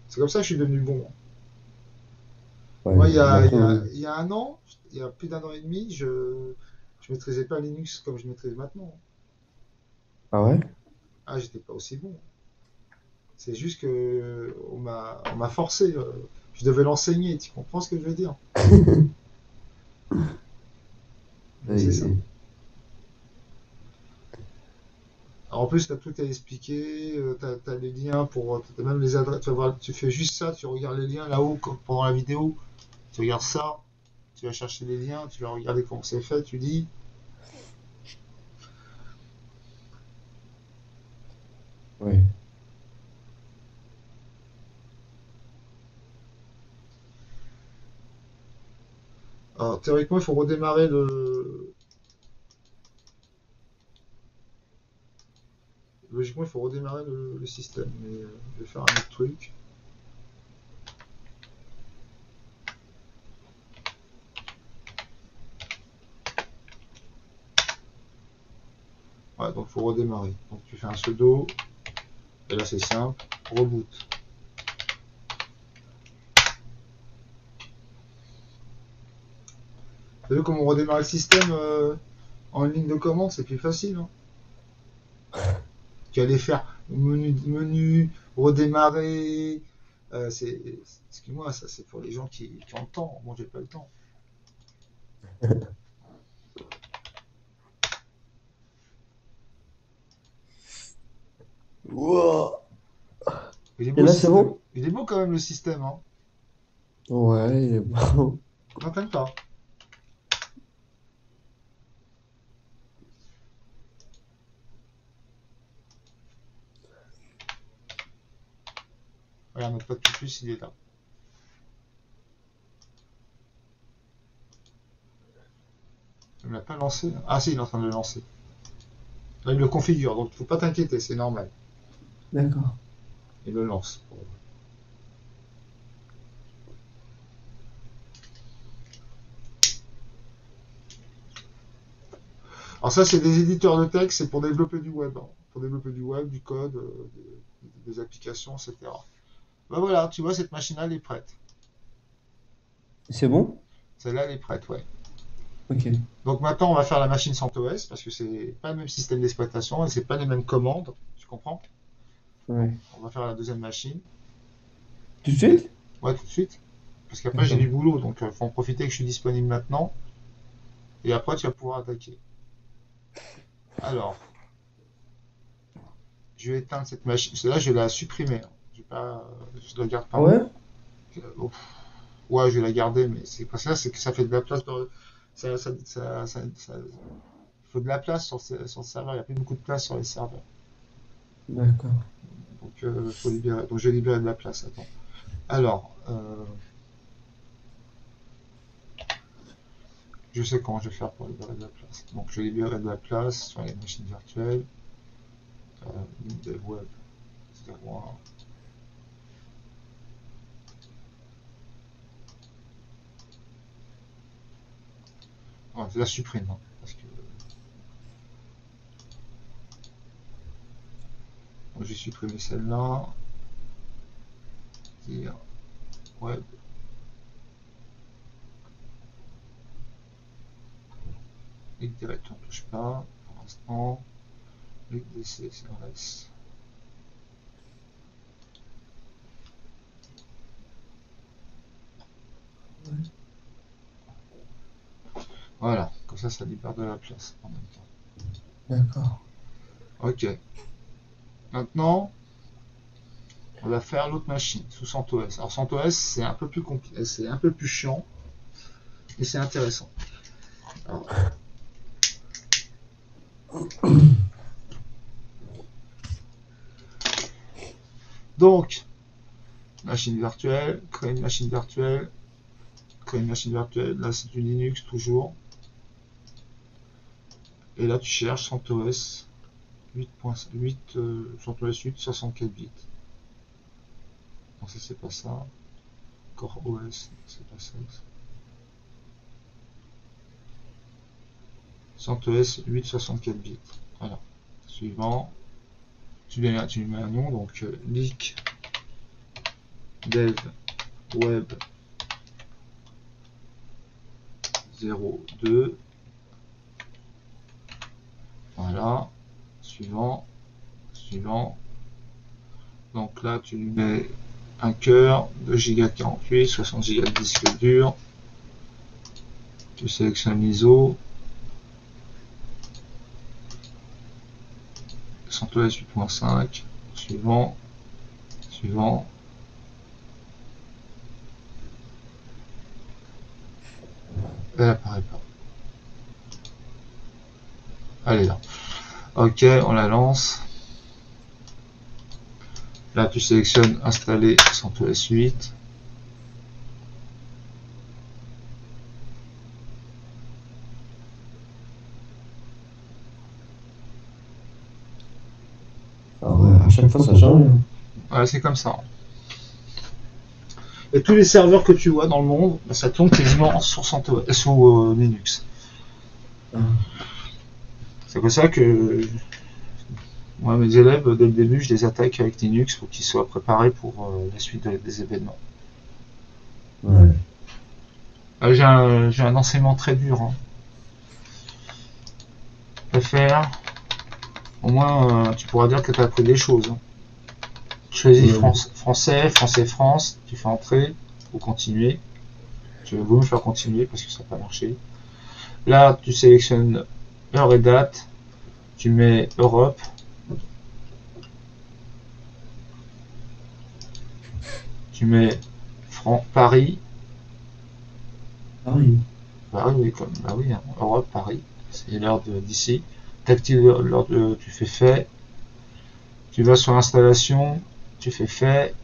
C'est comme ça que je suis devenu bon. Ouais. Moi, Bientôt. il y a un an, il y a plus d'un an et demi, je ne maîtrisais pas Linux comme je maîtrise maintenant. Ah ouais? Ah, j'étais pas aussi bon. C'est juste que on m'a forcé. Je devais l'enseigner, tu comprends ce que je veux dire? Donc c'est ça. Oui, Alors, en plus, tu as tout à expliquer, tu as les liens pour, t'as même les adresses, tu vas voir, tu fais juste ça, tu regardes les liens là-haut pendant la vidéo, tu regardes ça, tu vas chercher les liens, tu vas regarder comment c'est fait, tu dis. oui. Alors, théoriquement, il faut redémarrer le. Logiquement, il faut redémarrer le système, mais je vais faire un autre truc. Ouais, donc il faut redémarrer. Donc tu fais un sudo, et là c'est simple, reboot. Vous savez comment on redémarre le système en ligne de commande, c'est plus facile. Hein. Tu allais faire menu redémarrer. Excuse-moi, ça c'est pour les gens qui ont le temps. Moi j'ai pas le temps. Wow. Il est Et beau le là, c'est système. bon? Il est beau quand même le système. Hein. Ouais, il est bon. Non, t'aimes pas. Regarde, notre pas de plus, il est là. Il ne l'a pas lancé. Ah si, il est en train de le lancer. Là, il le configure, donc faut pas t'inquiéter, c'est normal. D'accord. Il le lance. Alors ça, c'est des éditeurs de texte, c'est pour développer du web. Hein. Pour développer du web, du code, des applications, etc. Ben voilà, tu vois, cette machine-là, elle est prête. C'est bon? Celle-là, elle est prête, ouais. Ok. Donc maintenant, on va faire la machine CentOS, parce que c'est pas le même système d'exploitation, et c'est pas les mêmes commandes, tu comprends? Donc, Ouais. on va faire la deuxième machine. Tout de Et, suite? ouais, tout de suite. Parce qu'après, j'ai du D'accord. boulot, donc il faut en profiter que je suis disponible maintenant, et après, tu vas pouvoir attaquer. Alors, je vais éteindre cette machine. Celle-là, je vais la supprimer. Hein. Je, vais pas, je la garde Ah pas. ouais? Oh, ouais, je vais la garder, mais c'est parce que là, c'est que ça fait de la place dans. Il faut de la place sur le serveur. Il n'y a plus beaucoup de place sur les serveurs. D'accord. Donc, faut libérer. Donc, je vais libérer de la place. Attends. Alors, je sais comment je vais faire pour libérer de la place. Donc, je vais libérer de la place sur les machines virtuelles. Dev web 01. Ouais, je la supprime. Hein, parce que j'ai supprimé celle-là. Dire web. Ligue direct, on ne touche pas. Pour l'instant. Ligue DC, c'est on laisse. Ouais. Voilà, comme ça libère de la place en même temps. D'accord. Ok. Maintenant, on va faire l'autre machine sous CentOS. Alors CentOS, c'est un peu plus compliqué, c'est un peu plus chiant, et c'est intéressant. Alors, donc, machine virtuelle, créer une machine virtuelle, créer une machine virtuelle. Là, c'est du Linux toujours. Et là, tu cherches CentOS 8.8, CentOS 8, 64 bits. Non, ça, c'est pas ça. Core OS, c'est pas ça. CentOS 8, 64 bits. Voilà. Suivant. Tu lui mets un nom, donc leak dev web 02. Voilà. Suivant. Suivant. Donc là, tu lui mets un cœur, 2 Go 48, 60 Go de disque dur. Tu sélectionnes l'ISO, CentOS 8.5, suivant, suivant. Elle apparaît pas. Elle est là. Ok, on la lance. Là, tu sélectionnes installer CentOS 8. Ah ouais, à chaque fois, ça change, hein. Voilà, c'est comme ça. Et tous les serveurs que tu vois dans le monde, bah, ça tourne quasiment sur CentOS, sous Linux. Ah, C'est pour ça que moi, mes élèves, dès le début, je les attaque avec Linux pour qu'ils soient préparés pour la suite des événements. ouais. J'ai un enseignement très dur, hein. À faire. Au moins, tu pourras dire que tu as appris des choses, hein. Tu choisis Ouais. français, France, tu fais entrer ou continuer. Tu veux me faire continuer parce que ça n'a pas marché. Là, tu sélectionnes heure et date, tu mets Europe, tu mets Paris, Pareil. Paris, oui, comme, bah oui, hein, Europe, Paris, c'est l'heure d'ici. T'actives l'heure tu fais fait, tu vas sur installation, tu fais fait,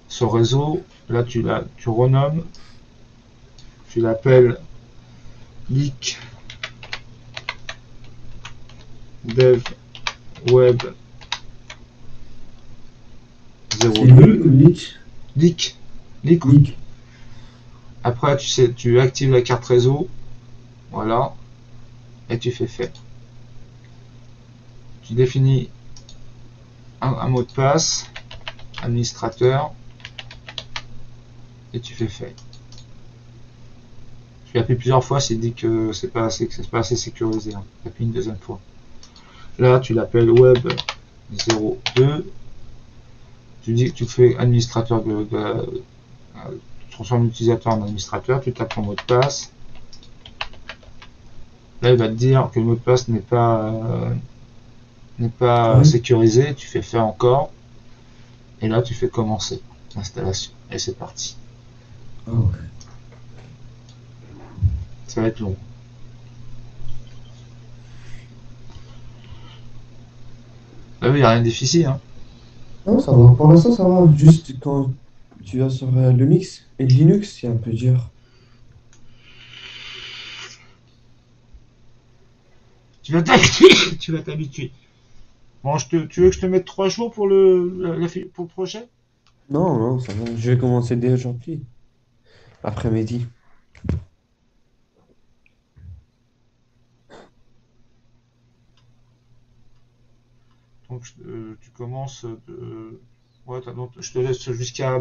sur réseau, là tu renommes, tu l'appelles leak dev web C'est lui 02, ou Lich? leak, leak. Lich. Après tu actives la carte réseau, voilà, et tu fais fait. Tu définis un mot de passe, administrateur, et tu fais fait. Tu appuies plusieurs fois, c'est dit que c'est pas assez sécurisé, hein. Tu appuies une deuxième fois. Là, tu l'appelles web 02. Tu dis que tu fais administrateur tu transformes l'utilisateur en administrateur, tu tapes ton mot de passe. Là, il va te dire que le mot de passe n'est pas Ouais. sécurisé. Tu fais faire encore. Et là, tu fais commencer l'installation. Et c'est parti. Ah ouais. Ça va être long. Là, il n'y a rien de difficile, hein. Non, ça va. Pour l'instant, ça va. Juste quand tu vas sur le mix et Linux, c'est un peu dur. Tu vas t'habituer. Tu vas t'habituer. Bon, tu veux que je te mette 3 jours pour pour le projet? Non, non, ça va. Je vais commencer dès aujourd'hui, après-midi. Donc, tu commences ouais, donc, je te laisse jusqu'à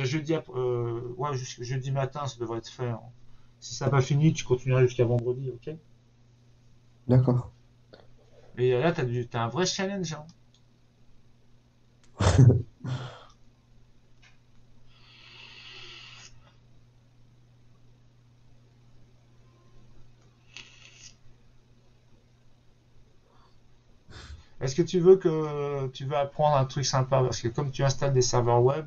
jeudi, ouais, jusqu'à jeudi matin, ça devrait être fait, hein. Si ça n'a pas fini, tu continueras jusqu'à vendredi, ok? D'accord. Et là, t'as un vrai challenge, hein. Est-ce que tu veux que tu veux apprendre un truc sympa? Parce que comme tu installes des serveurs web,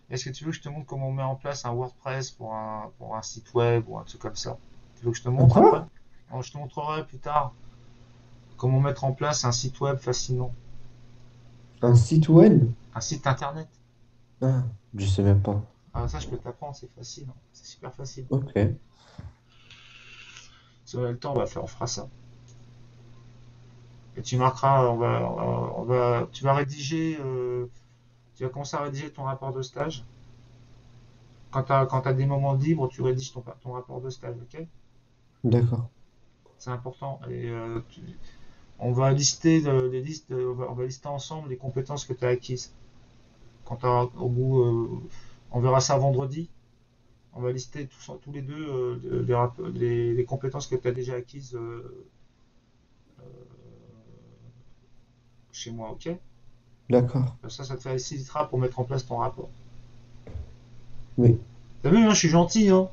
est-ce que tu veux que je te montre comment on met en place un WordPress pour un site web ou un truc comme ça? Tu veux que je te Un montre après? quoi? Non, je te montrerai plus tard comment mettre en place un site web facilement. Un site web? Un site internet. Ah, je sais même pas. Ah, ça, je peux t'apprendre, c'est facile, hein. C'est super facile. Ok. Si on a le temps, on fera ça. Et tu marqueras, tu vas rédiger, tu vas commencer à rédiger ton rapport de stage. Quand t'as des moments libres, tu rédiges ton rapport de stage, ok? D'accord. C'est important. Et on va lister les listes, on va lister ensemble les compétences que tu as acquises. Au bout, on verra ça vendredi. On va lister tous les deux les compétences que tu as déjà acquises chez moi, ok? D'accord. Comme ça te facilitera pour mettre en place ton rapport. Oui. T'as vu, hein, je suis gentil, hein.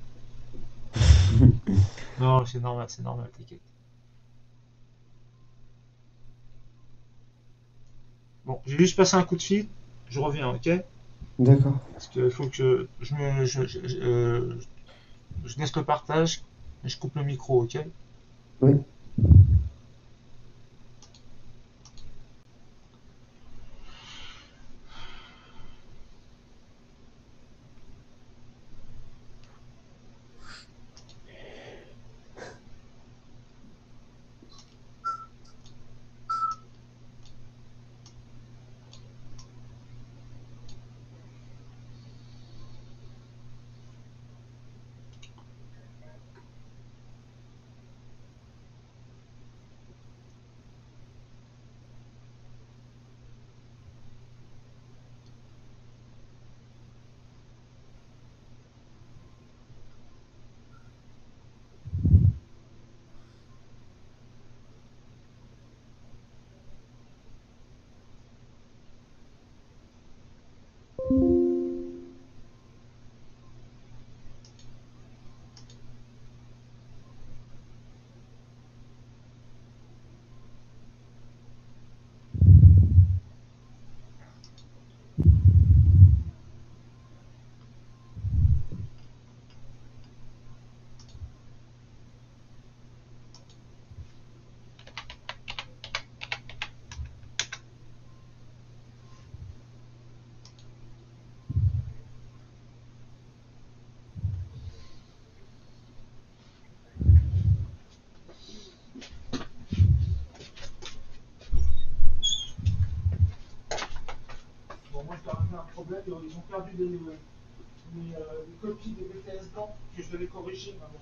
Non, c'est normal, t'inquiète. Bon, j'ai juste passé un coup de fil. Je reviens, ok? D'accord. Parce qu'il faut que je laisse le partage et je coupe le micro, ok? Oui. Bon, moi, je leur ai fait un problème. Ils ont perdu les copies des BTS blancs que je devais corriger, maman.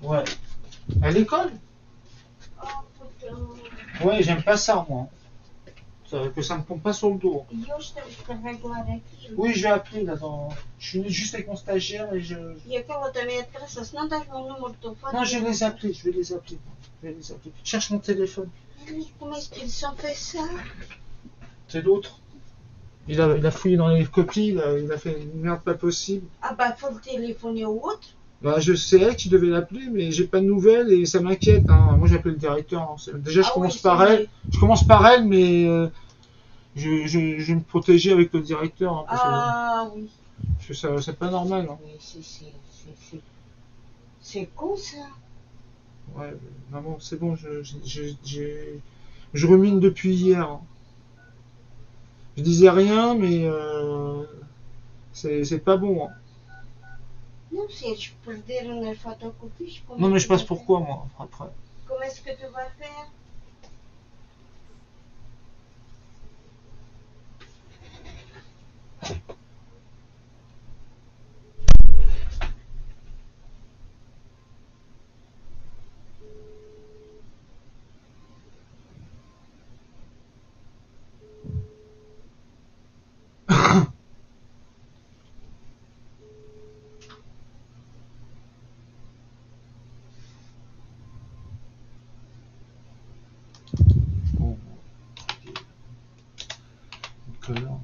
Ouais. À l'école? Ouais, j'aime pas ça, moi. Que ça me tombe pas sur le dos. Oui, je vais appeler là dans. Je suis juste avec mon stagiaire et je. Non, je vais les appeler, je vais les appeler. Je vais les appeler. Cherche mon téléphone. Mais comment est-ce qu'ils ont fait ça? C'est l'autre. Il a fouillé dans les copies, il a fait une merde pas possible. Ah bah faut le téléphoner au autre. Bah, je sais que tu devais l'appeler, mais j'ai pas de nouvelles et ça m'inquiète, hein. Moi, j'appelle le directeur, hein. Déjà, je commence par elle. Je commence par elle, mais je vais me protéger avec le directeur, hein, Ah oui. parce que ça, c'est pas normal, hein. Mais c'est con ça. Ouais, maman, c'est bon, je rumine depuis hier, hein. Je disais rien, mais c'est pas bon, hein. Non, si je peux le dire une photocopie, Non, mais je passe pour quoi, moi, après? Comment est-ce que tu vas faire? Oh, connard.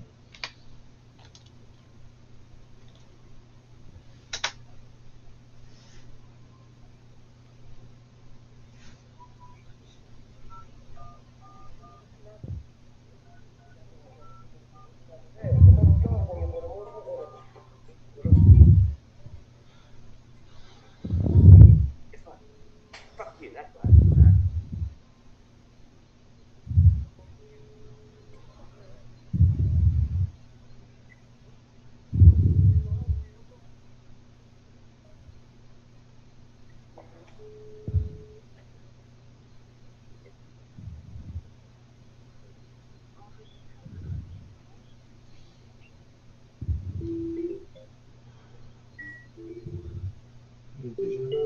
Il est déjà là.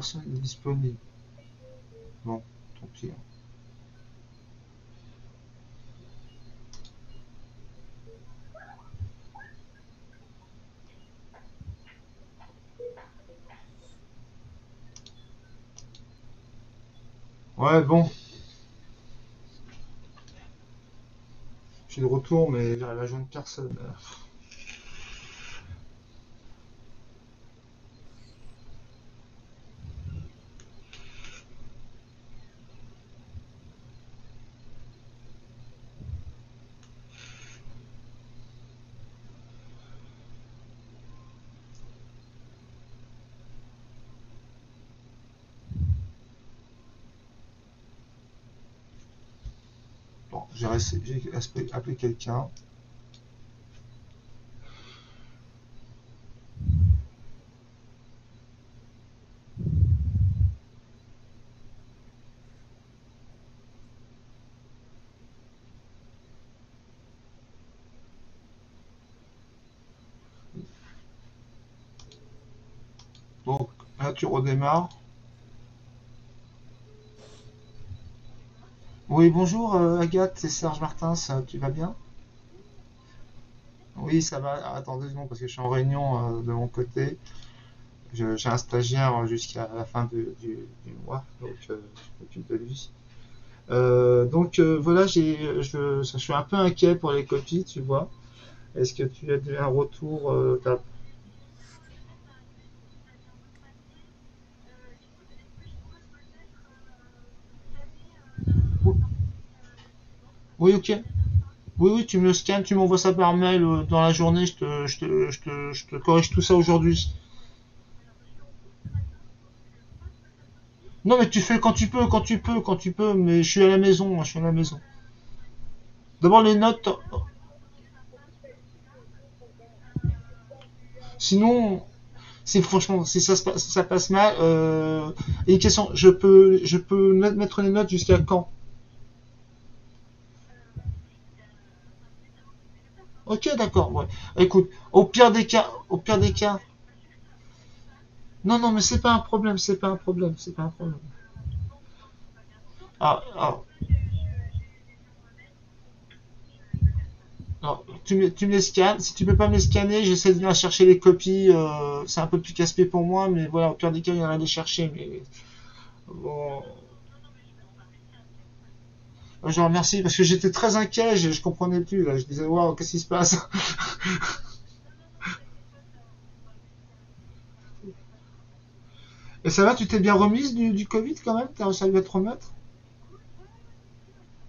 personne n'est disponible. Bon, tant pis. Ouais, bon, je suis de retour, mais j'arrive à joindre personne. Bon, j'ai appelé quelqu'un. Donc, là, tu redémarres. Oui, bonjour Agathe, c'est Serge Martins, tu vas bien? Oui, ça va. Ah, attends 2 secondes parce que je suis en réunion de mon côté. J'ai un stagiaire jusqu'à la fin du mois, donc je m'occupe de lui. Voilà, je suis un peu inquiet pour les copies, tu vois. Est-ce que tu as eu un retour Oui, ok. Oui, oui, tu me le scannes, tu m'envoies ça par mail dans la journée, je te corrige tout ça aujourd'hui. Non, mais tu fais quand tu peux, quand tu peux, quand tu peux, mais je suis à la maison, moi, je suis à la maison. D'abord les notes, sinon, si franchement, si ça passe mal, et une question, je peux mettre les notes jusqu'à quand? Ok, d'accord, ouais. Écoute, au pire des cas, non, non, mais c'est pas un problème, c'est pas un problème, c'est pas un problème. Ah, ah, alors, tu me les scannes. Si tu peux pas me les scanner, j'essaie de venir chercher les copies. C'est un peu plus casse-pied pour moi, mais voilà, au pire des cas, il y en a à les chercher. Mais bon, je vous remercie parce que j'étais très inquiet, je comprenais plus. Là. Je disais, waouh, qu'est-ce qui se passe? Et ça va, tu t'es bien remise du Covid quand même? T'as réussi à bien te remettre?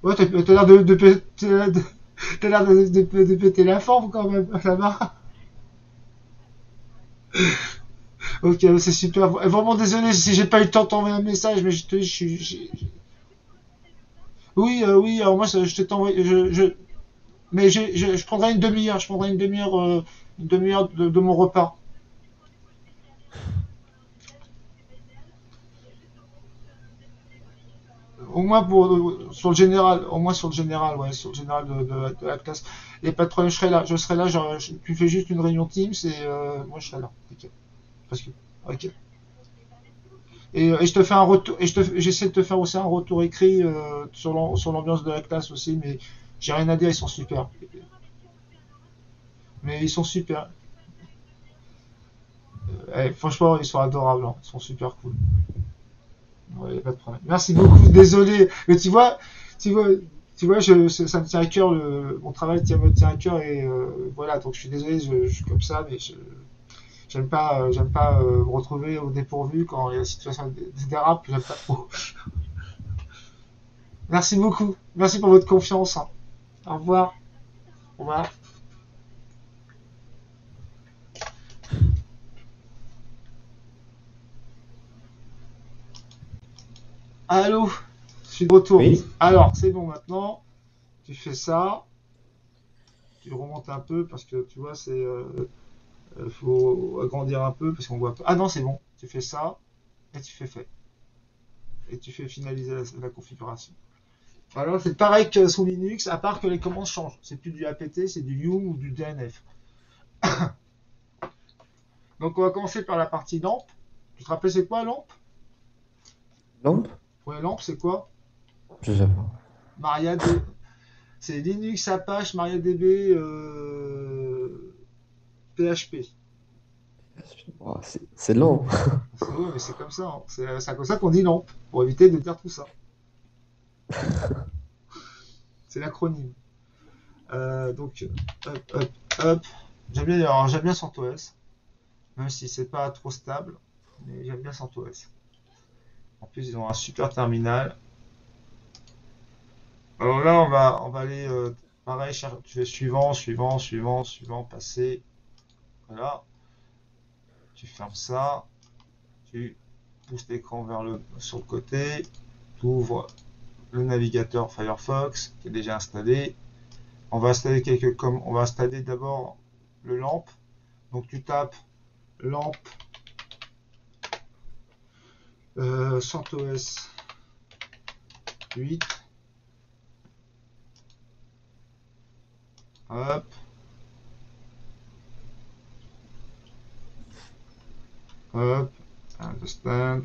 Ouais, t'as l'air t'as l'air de péter la forme quand même, ça va? Ok, c'est super. Vraiment désolé si j'ai pas eu le temps de t'envoyer un message, mais oui, oui, alors moi, je t'ai envoyé, mais je prendrai une demi-heure, je prendrai une demi-heure de mon repas. Au moins sur le général, au moins sur le général, ouais, sur le général de la classe. Il n'y a pas de problème, je serai là, tu fais juste une réunion Teams et moi je serai là. Ok. Parce que, ok. Et je te fais un retour, j'essaie de te faire aussi un retour écrit sur l'ambiance de la classe aussi, mais j'ai rien à dire, ils sont super. Mais ils sont super. Franchement, ils sont adorables, hein. Ils sont super cool. Ouais, y a pas de problème. Merci beaucoup, désolé. Mais tu vois, tu vois, ça me tient à cœur, mon travail me tient à cœur et voilà, donc je suis désolé, je suis comme ça, mais j'aime pas me retrouver au dépourvu quand la situation dérape, j'aime pas trop. Merci beaucoup, merci pour votre confiance, hein. Au revoir, au revoir. Allô, je suis de retour. Oui, Alors, c'est bon maintenant, tu fais ça, tu remontes un peu parce que tu vois, faut agrandir un peu parce qu'on voit pas. Ah non, c'est bon. Tu fais ça et tu fais fait. Et tu fais finaliser la configuration. Alors c'est pareil que sous Linux, à part que les commandes changent. C'est plus du apt, c'est du yum ou du dnf. Donc on va commencer par la partie lampe. Tu te rappelles c'est quoi lampe? Lampe? Pour les lampes, c'est quoi? Je sais pas. MariaDB. C'est Linux, Apache, MariaDB, PHP. Oh, c'est lent. Ouais, mais c'est comme ça, hein. C'est comme ça qu'on dit lampe, pour éviter de dire tout ça. C'est l'acronyme. Donc, hop, hop, hop. J'aime bien CentOS, même si c'est pas trop stable, mais j'aime bien CentOS. En plus, ils ont un super terminal. Alors là, on va aller, pareil, tu fais suivant, suivant, suivant, suivant, passer. Voilà. Tu fermes ça. Tu pousses l'écran sur le côté. Tu ouvres le navigateur Firefox qui est déjà installé. On va installer d'abord le LAMP. Donc tu tapes LAMP CentOS 8. Hop, hop, understand.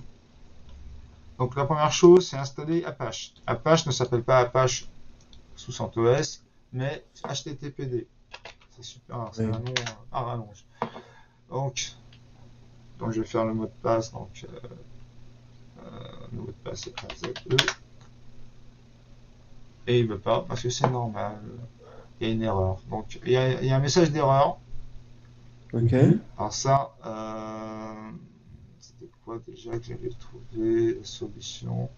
Donc la première chose, c'est installer Apache. Apache ne s'appelle pas Apache sous CentOS, mais HTTPD. C'est super, c'est un Oui. nom à rallonge. Donc, je vais faire le mot de passe. Donc, le mot de passe c'est AZE. Et il veut pas, parce que c'est normal. Il y a une erreur. Donc, il y a un message d'erreur. Ok. Alors ça, c'était quoi déjà que j'avais trouvé? La solution.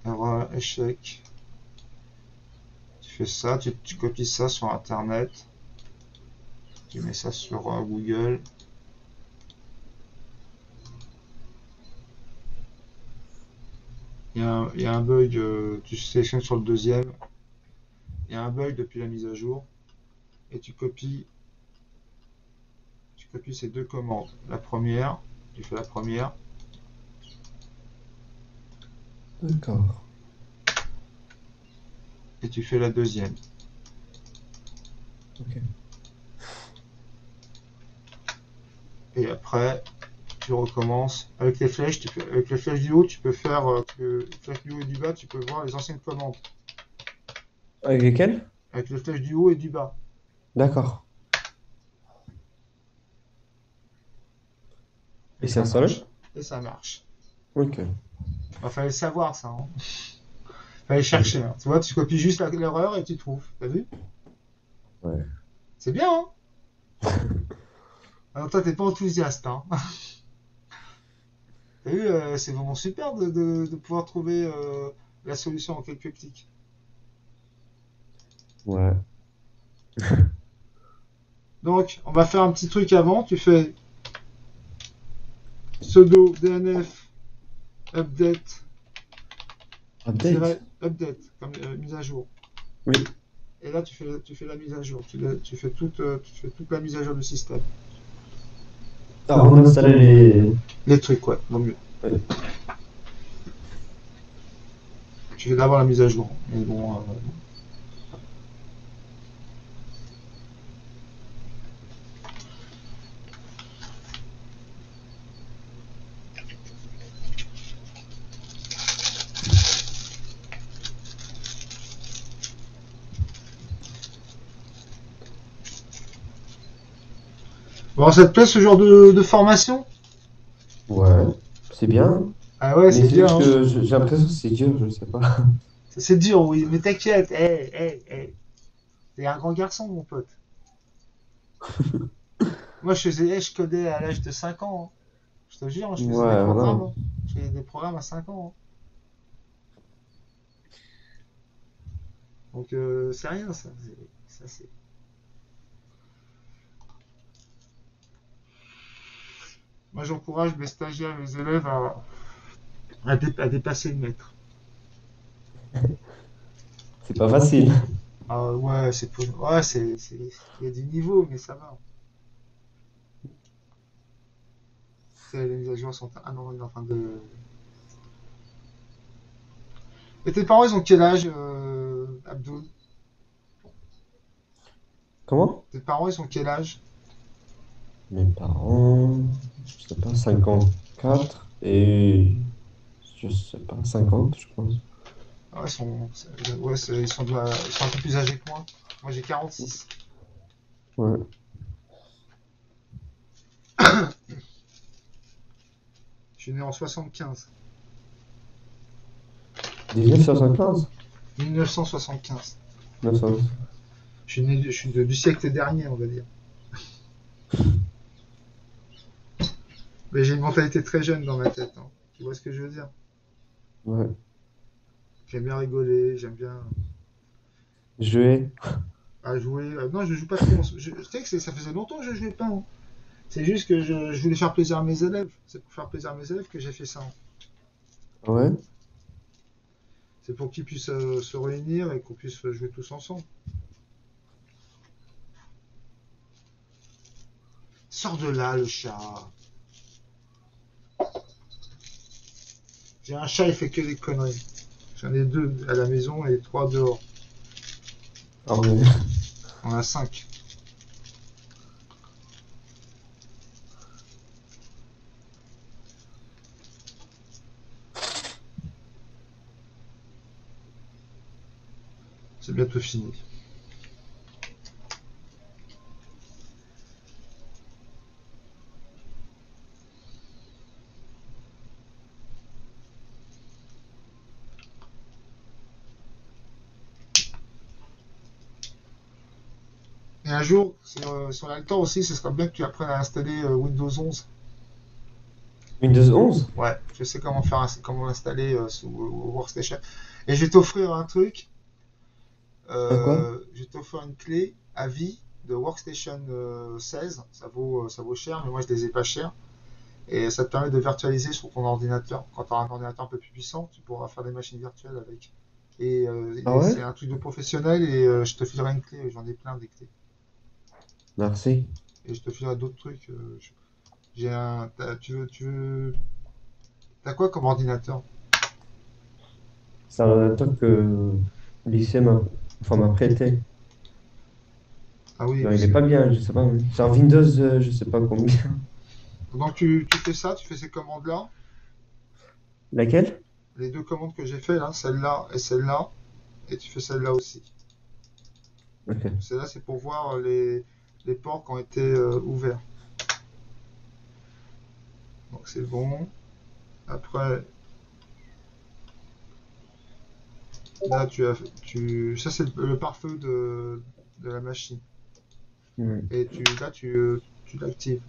Erreur, échec. Tu fais ça, tu copies ça sur Internet. Tu mets ça sur Google. Il y a un bug, tu sélectionnes sur le deuxième. Il y a un bug depuis la mise à jour. Et tu copies ces deux commandes. La première, tu fais la première. D'accord. Et tu fais la deuxième. Ok. Et après, tu recommences. Avec les flèches, avec les flèches du haut, tu peux faire les flèches du haut et du bas, tu peux voir les anciennes commandes. Avec lesquels? Avec les flèches du haut et du bas. D'accord. Et Et c'est ça installé? marche. Et ça marche. Ok. Il fallait savoir ça. Hein. Fallait chercher. Hein. Tu vois, tu copies juste l'erreur et tu trouves. T'as vu? Ouais. C'est bien, hein? Alors toi, t'es pas enthousiaste, hein? T'as vu, c'est vraiment super de pouvoir trouver la solution en quelques clics. Ouais. Donc, on va faire un petit truc avant. Tu fais sudo dnf update Update? update comme mise à jour. Oui. Et là, tu fais la mise à jour. Tu fais toute la mise à jour du système. Avant d'installer les... Les trucs, ouais, vaut mieux. Ouais. Tu fais d'abord la mise à jour. Mais bon, bon, ça te plaît ce genre de formation? Ouais. C'est bien. Ah ouais, Mais c'est c'est bien. juste Hein. que j'ai l'impression que c'est dur, je sais pas. C'est dur, oui, mais t'inquiète. Hey, hey, hey. T'es un grand garçon, mon pote. Moi, je codais à l'âge de 5 ans. Hein. Je te jure, je faisais des Ouais, programmes. voilà. Hein. Je faisais des programmes à 5 ans. Hein. Donc, c'est rien, ça. Ça, Moi, j'encourage mes stagiaires et mes élèves à dépasser le maître. C'est pas facile. Ah ouais, ouais, il y a du niveau, mais ça va. Les mises à jour sont. Ah non, il est en train de. Et tes parents, ils ont quel âge, Abdul? Comment? Tes parents, ils ont quel âge? Mes parents, je sais pas, 54 et je sais pas, 50, je pense. Ah, ouais, ils sont un peu plus âgés que moi. Moi, j'ai 46. Ouais. Je suis né en 75. 1975? 1975. 900. Je suis du siècle dernier, on va dire. Mais j'ai une mentalité très jeune dans ma tête, hein. Tu vois ce que je veux dire? Ouais. J'aime bien rigoler, j'aime bien Jouer. jouer. Non, je joue pas trop. Tu sais que ça faisait longtemps que je jouais pas, hein. C'est juste que je voulais faire plaisir à mes élèves. C'est pour faire plaisir à mes élèves que j'ai fait ça, hein. Ouais. C'est pour qu'ils puissent se réunir et qu'on puisse jouer tous ensemble. Sors de là, le chat. J'ai un chat, il fait que des conneries. J'en ai 2 à la maison et 3 dehors. Ah ouais. On a 5. C'est bientôt fini. Et un jour, si on a le temps aussi, ce serait bien que tu apprennes à installer Windows 11. Windows 11? Ouais, je sais comment faire, comment l'installer sous Workstation. Et je vais t'offrir un truc. Un quoi? Je vais t'offrir une clé à vie de Workstation 16. Ça vaut cher, mais moi je les ai pas chers. Et ça te permet de virtualiser sur ton ordinateur. Quand tu auras un ordinateur un peu plus puissant, tu pourras faire des machines virtuelles avec. Ah ouais? C'est un truc de professionnel et je te filerai une clé. J'en ai plein des clés. Merci. Et je te filerai d'autres trucs. J'ai un. T'as quoi comme ordinateur? C'est un ordinateur que le lycée m'a prêté. Ah oui, Genre, il parce est que. pas bien, je sais pas. C'est un Windows, je sais pas combien. Donc tu fais ça, tu fais ces commandes-là. Laquelle? Les deux commandes que j'ai fait là, celle-là et celle-là. Et tu fais celle-là aussi. Ok. Celle-là, c'est pour voir les ports qui ont été ouverts. Donc c'est bon. Après, là, ça c'est le pare-feu de la machine. Ouais. Et là, tu l'actives.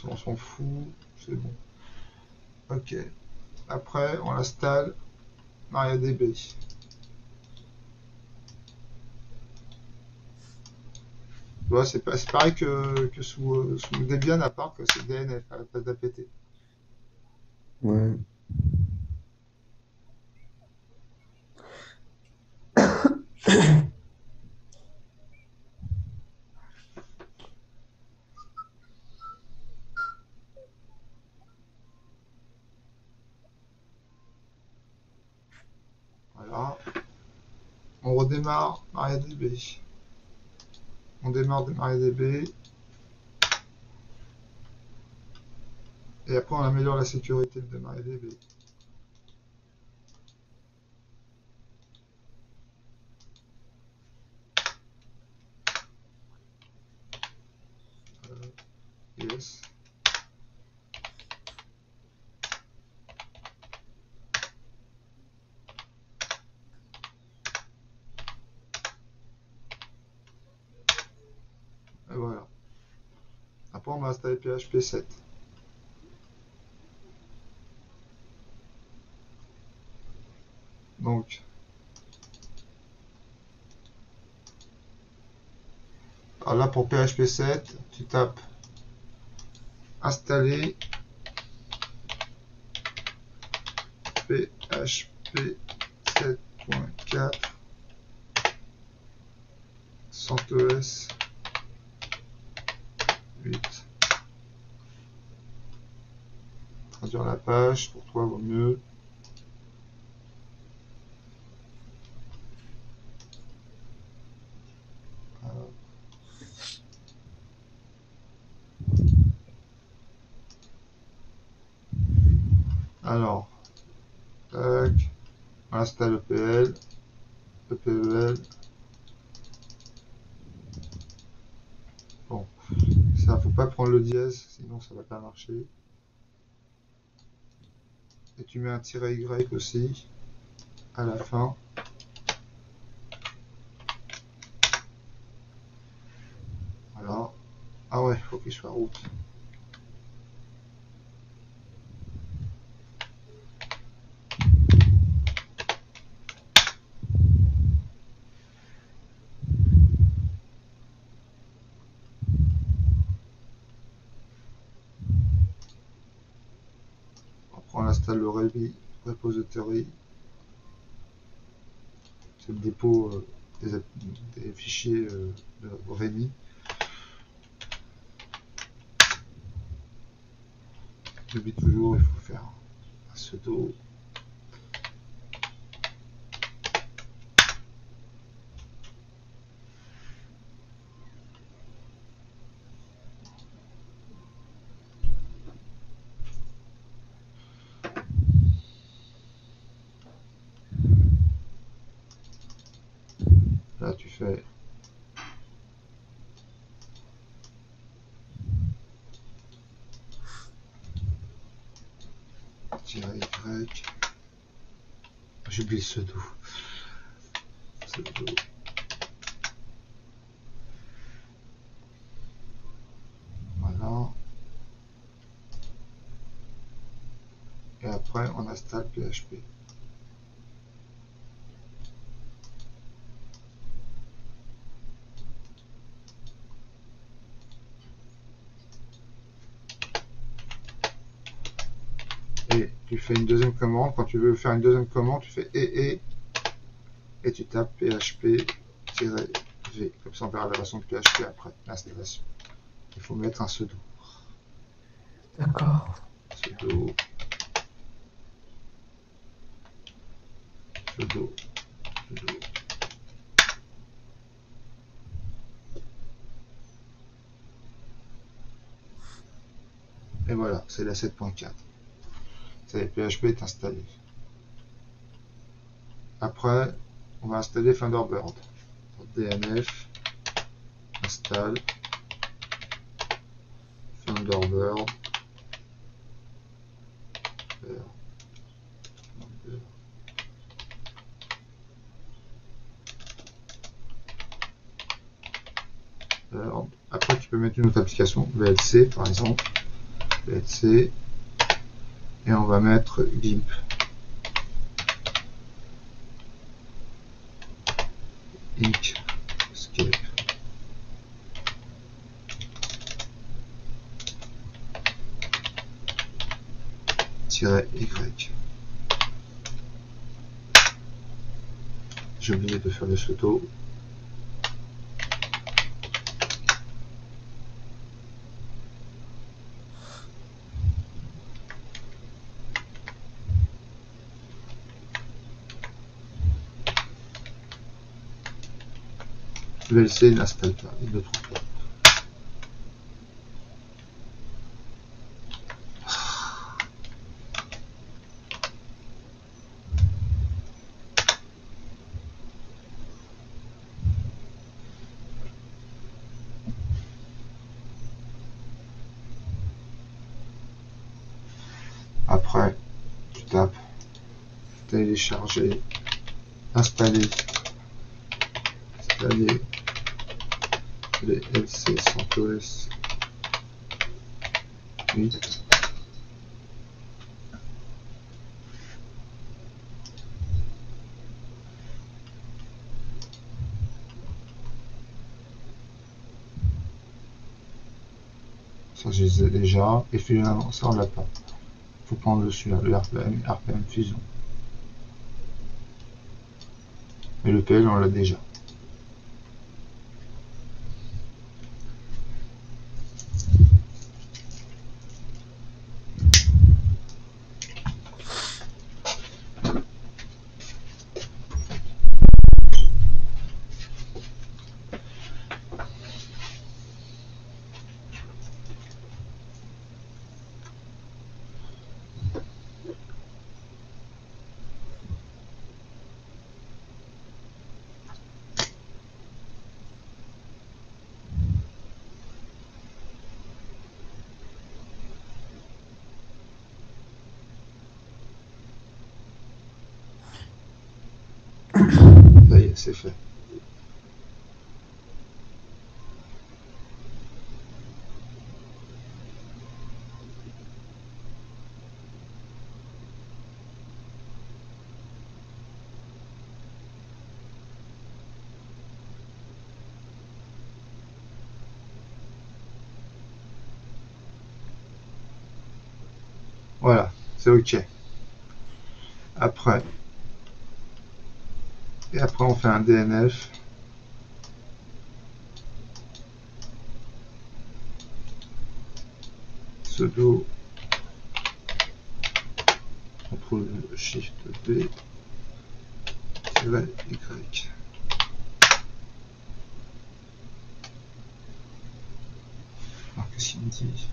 On s'en fout. C'est bon. Ok. Après, on l'installe. MariaDB. Ouais, c'est pareil que sous Debian, à part que c'est DNF, à la place d'APT. Ouais. Voilà. On redémarre MariaDB. On démarre de MariaDB. Et après, on améliore la sécurité de MariaDB. Yes. Et voilà. Après, on va installer PHP 7. Donc, alors là, pour PHP 7, tu tapes installer PHP 7.4 CentOS 8. Traduire la page, pour toi vaut mieux. Alors, tac, on installe EPL, EPEL. Bon, ça faut pas prendre le dièse, sinon ça va pas marcher. Et tu mets un tiret Y aussi à la fin. Voilà. Ah ouais, faut qu'il soit route. Après on installe le repository. C'est le dépôt des fichiers de REMI. J'oublie toujours, il faut faire un sudo. Là tu fais -Y. J'ai oublié le pseudo. Voilà. Et après on installe PHP. Et tu fais une deuxième commande. Quand tu veux faire une deuxième commande, tu fais et tu tapes php-v. Comme ça on verra la version de PHP après l'installation. Il faut mettre un sudo. D'accord. Sudo. Sudo. Sudo. Et voilà, c'est la 7.4. Ça y est, PHP est installé. Après, on va installer Thunderbird. DNF, installe Thunderbird. Après, tu peux mettre une autre application, VLC par exemple. VLC. Et on va mettre GIMP. Inkscape. -Y. J'ai oublié de faire le pseudo. VLC n'installe pas, il ne trouve pas. Après, tu tapes télécharger, installer les LC CentOS 8. Ça, je les ai déjà. Et finalement, ça, on l'a pas. Faut prendre dessus là, le RPM Fusion. Mais le PL, on l'a déjà. c'est fait. Voilà, c'est OK. Après, et après on fait un DNF. Pseudo, CTRL SHIFT B, Y. Alors qu'est-ce qu'il me dit?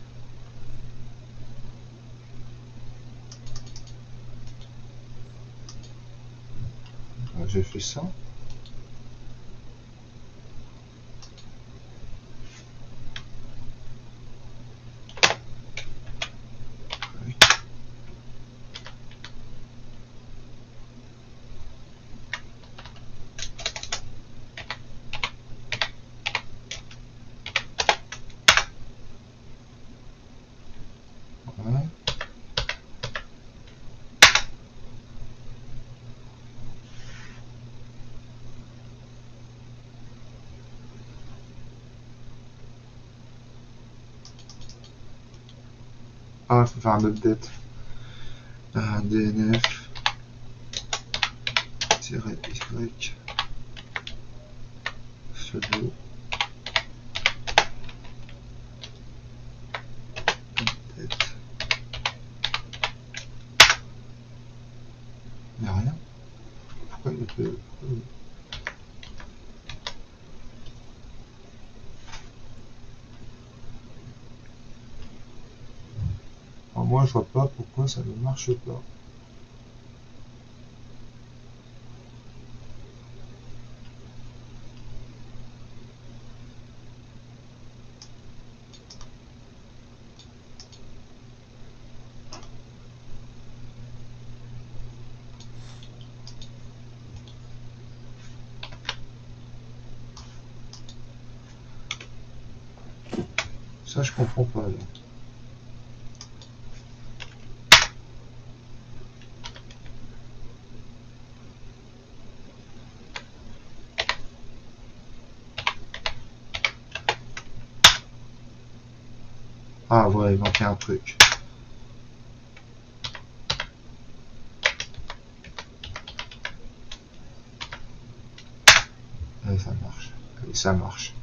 J'ai fait ça. Voilà. Ah, il faut faire un update. Un DNF Y pseudo update. Il n'y a rien. Pourquoi il peut... Alors moi je vois pas pourquoi ça ne marche pas. Ça je comprends pas là. Ah ouais, il manquait un truc. Et ça marche. Et ça marche.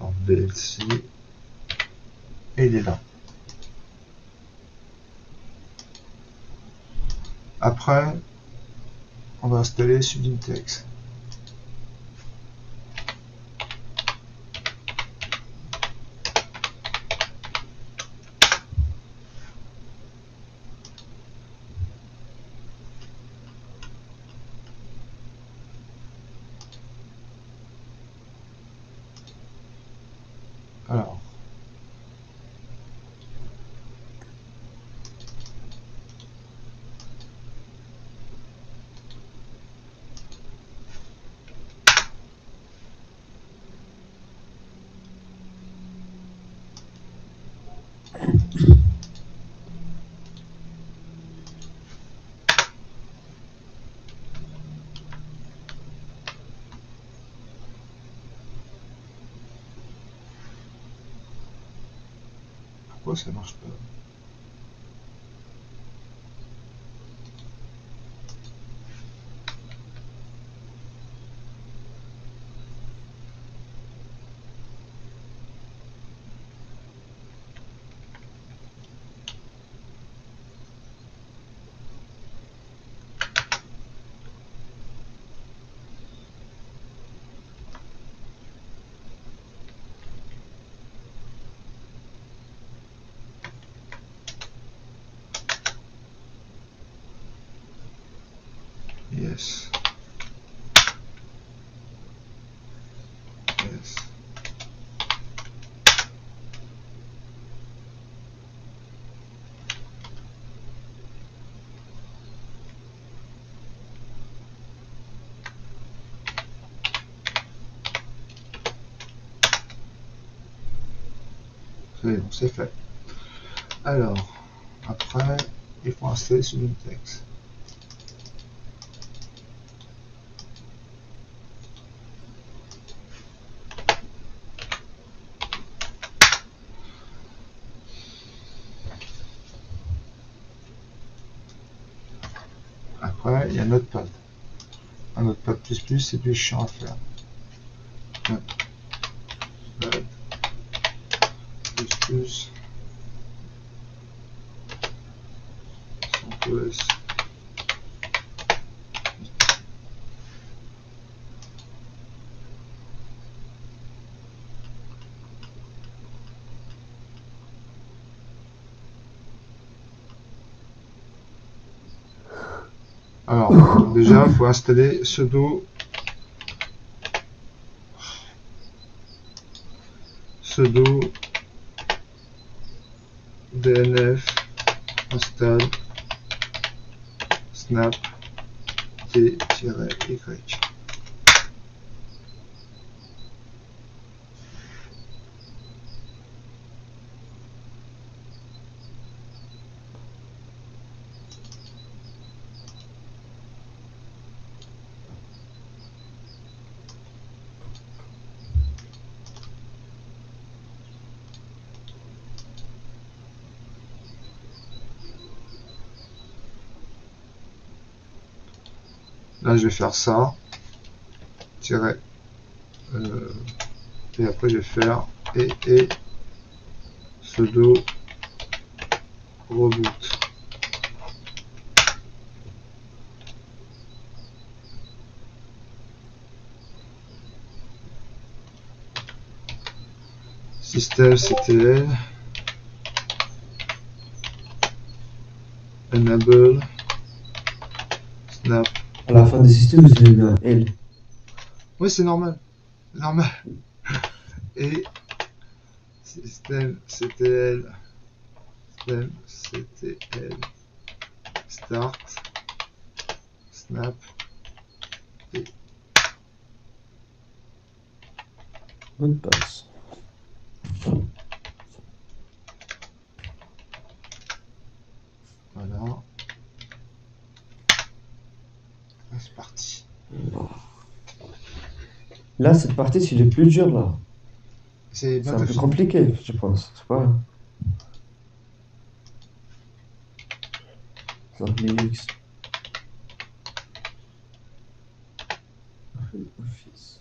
Alors VLC. Et il est là. Après, on va installer Subintex. Alors, pourquoi ça marche pas? CentOS. Yes. C'est bon, c'est fait. Alors, après, il faut installer Subintex. Après, il y a Notepad. Un Notepad++, c'est plus chiant à faire. Notepad++. CentOS. Alors, déjà, il faut installer sudo dnf install snap t-y. Là, je vais faire ça, tiret, et après je vais faire et sudo reboot. systemctl enable snap. À la fin des systèmes, vous avez mis un L. Oui, c'est normal. Normal. Et systemctl start snap et Mot de passe. voilà. C'est parti. Là, cette partie, c'est le plus dur, là. C'est C'est bientôt un peu fini. compliqué, je pense. C'est pas. Genre Linux. Office.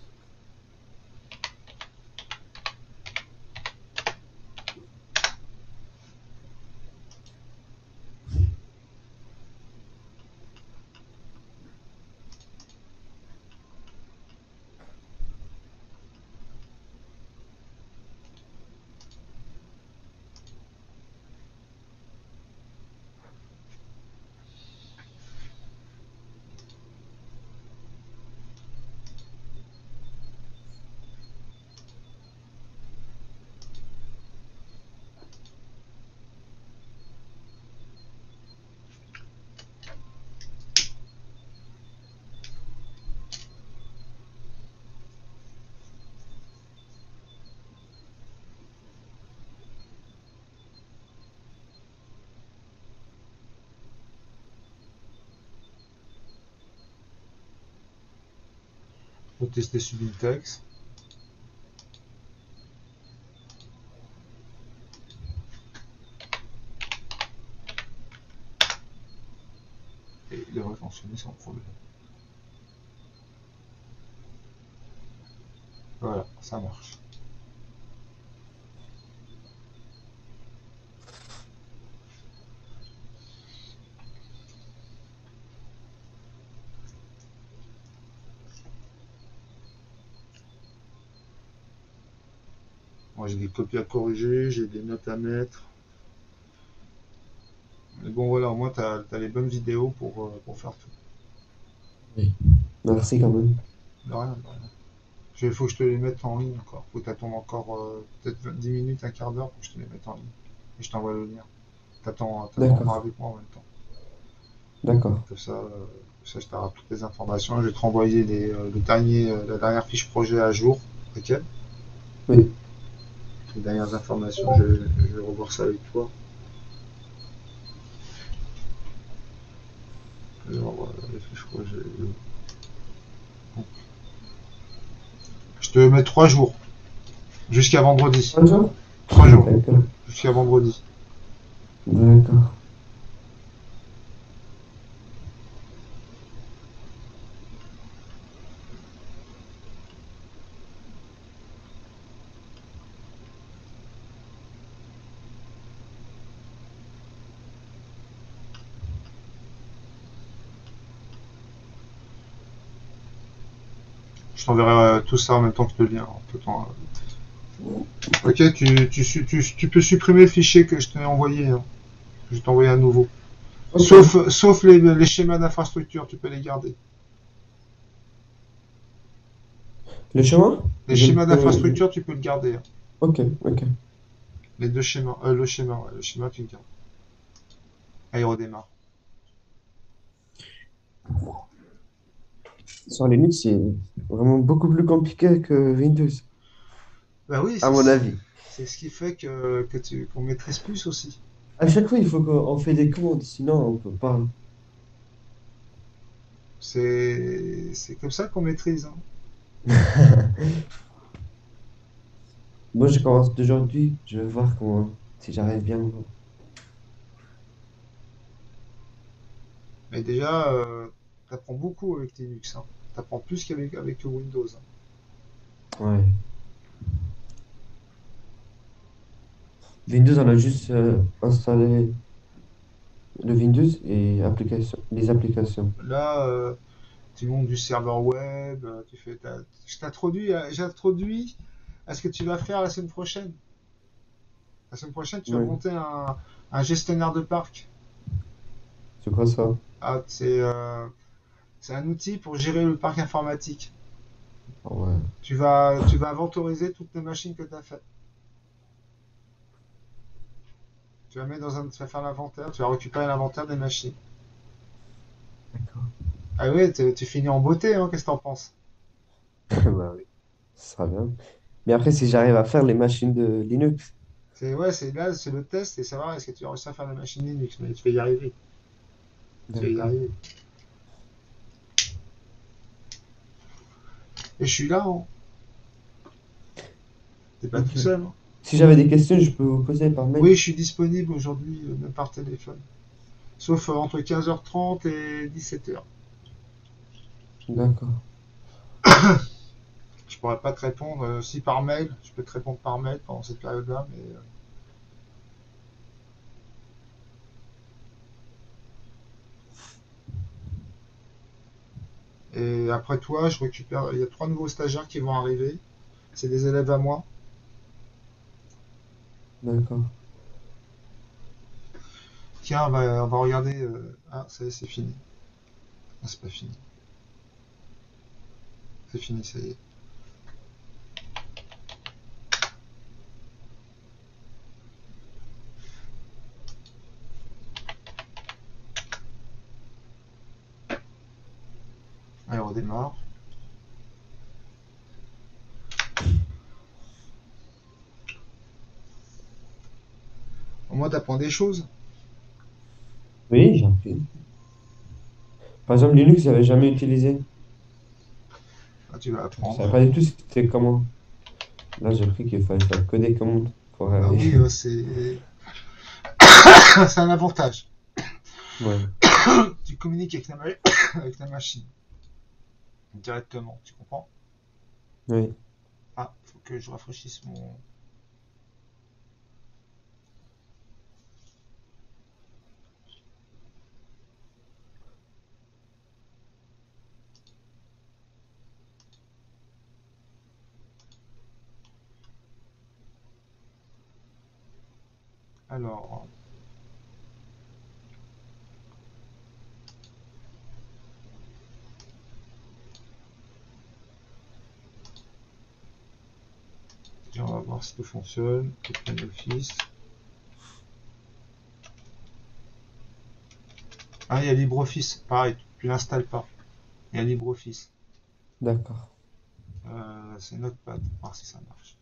Faut tester Subintex. Et il devrait fonctionner sans problème. Voilà, ça marche. Moi j'ai des copies à corriger, j'ai des notes à mettre. Mais bon voilà, au moins tu as les bonnes vidéos pour faire tout. Oui. Merci quand même. De rien, de rien. Il faut que je te les mette en ligne encore. Faut t'attendre encore peut-être 10 minutes, un quart d'heure pour que je te les mette en ligne. Et je t'envoie le lien. T'attendras D'accord, avec moi en même temps. d'accord. Comme ça, je t'aurai toutes les informations. Je vais te renvoyer la dernière fiche projet à jour. Ok? Oui, Les dernières informations, je vais revoir ça avec toi. Je vais revoir les fiches projet. Je te mets 3 jours. Jusqu'à vendredi. bonjour. 3 jours. D'accord, Jusqu'à vendredi. d'accord. Je t'enverrai tout ça en même temps que le lien. Ok, tu peux supprimer le fichier que je t'ai envoyé, hein. Je vais t'envoyer un nouveau. Ok. Sauf les schémas d'infrastructure, tu peux les garder. Le chemin? Les schémas d'infrastructure, tu peux le garder, hein. Ok, ok. Les deux schémas. Ouais, le schéma, tu le gardes. Allez, redémarre. Sur Linux, c'est vraiment beaucoup plus compliqué que Windows, Bah oui, à mon avis. c'est ce qui fait qu'on maîtrise plus aussi. À chaque fois, il faut qu'on fait des commandes, sinon on peut pas. C'est comme ça qu'on maîtrise, hein. Moi, je commence d'aujourd'hui. Je vais voir comment, si j'arrive bien ou Mais déjà, t'apprends beaucoup avec Linux, hein. T'apprends plus qu'avec Windows, hein. pas. Ouais. Windows, on a juste installé le Windows et les applications. Là, tu montes du serveur web, j'ai introduit à ce que tu vas faire la semaine prochaine. La semaine prochaine, tu vas Ouais. monter un gestionnaire de parc. C'est quoi ça? Ah, c'est un outil pour gérer le parc informatique. Ah ouais. Tu vas inventoriser toutes les machines que tu as faites. Tu vas faire l'inventaire, tu vas récupérer l'inventaire des machines. D'accord. Ah oui, tu finis en beauté, hein, qu'est-ce que t'en penses? Bah oui, ce sera bien. Mais après, si j'arrive à faire les machines de Linux, Ouais, c'est le test et savoir est-ce que tu vas réussir à faire des machines Linux, mais tu vas y arriver. Tu vas y d'accord. arriver. Et je suis là, hein. T'es pas tout Ok. seul, hein. Si j'avais des questions, je peux vous poser par mail. Oui, je suis disponible aujourd'hui, même par téléphone. Sauf entre 15h30 et 17h. D'accord. Je pourrais pas te répondre. Si par mail, je peux te répondre par mail pendant cette période-là, mais et après toi, je récupère. Il y a 3 nouveaux stagiaires qui vont arriver. C'est des élèves à moi. D'accord. Tiens, on va regarder. Ah, ça y est, c'est fini. Ah, c'est pas fini. C'est fini, ça y est. Allez, on redémarre. Au moins, t'apprends des choses. Oui, j'ai appris. Par exemple, Linux, j'avais jamais utilisé. Ah, tu vas Je apprendre. savais pas du tout c'était comment. Là, j'ai appris qu'il fallait faire que des commandes pour Bah arriver. oui, c'est un avantage. Ouais. Tu communiques avec la machine directement. Tu comprends? Oui. Ah, faut que je rafraîchisse mon. Alors, voir si tout fonctionne. OpenOffice. Ah, il y a LibreOffice. Pareil, tu l'installes pas. Il y a LibreOffice. D'accord. C'est Notepad. On va voir si ça marche.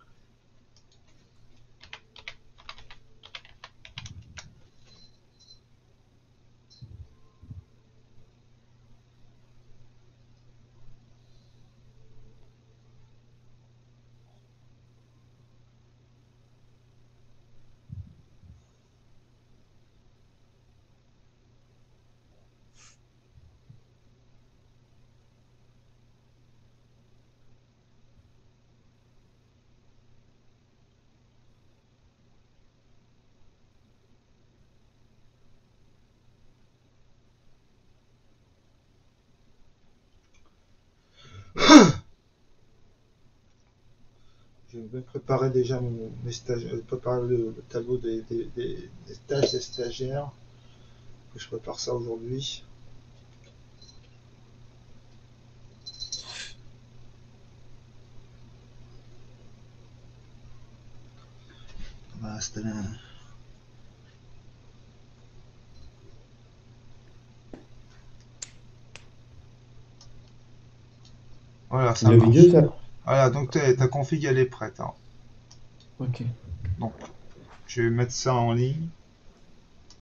Je vais préparer déjà mes stagiaires, préparer le tableau des tâches des stagiaires. Je prépare ça aujourd'hui. On va installer un... Voilà, ça Le vidéo, marche. ça. Voilà, donc ta config elle est prête, hein. Ok. Donc, je vais mettre ça en ligne.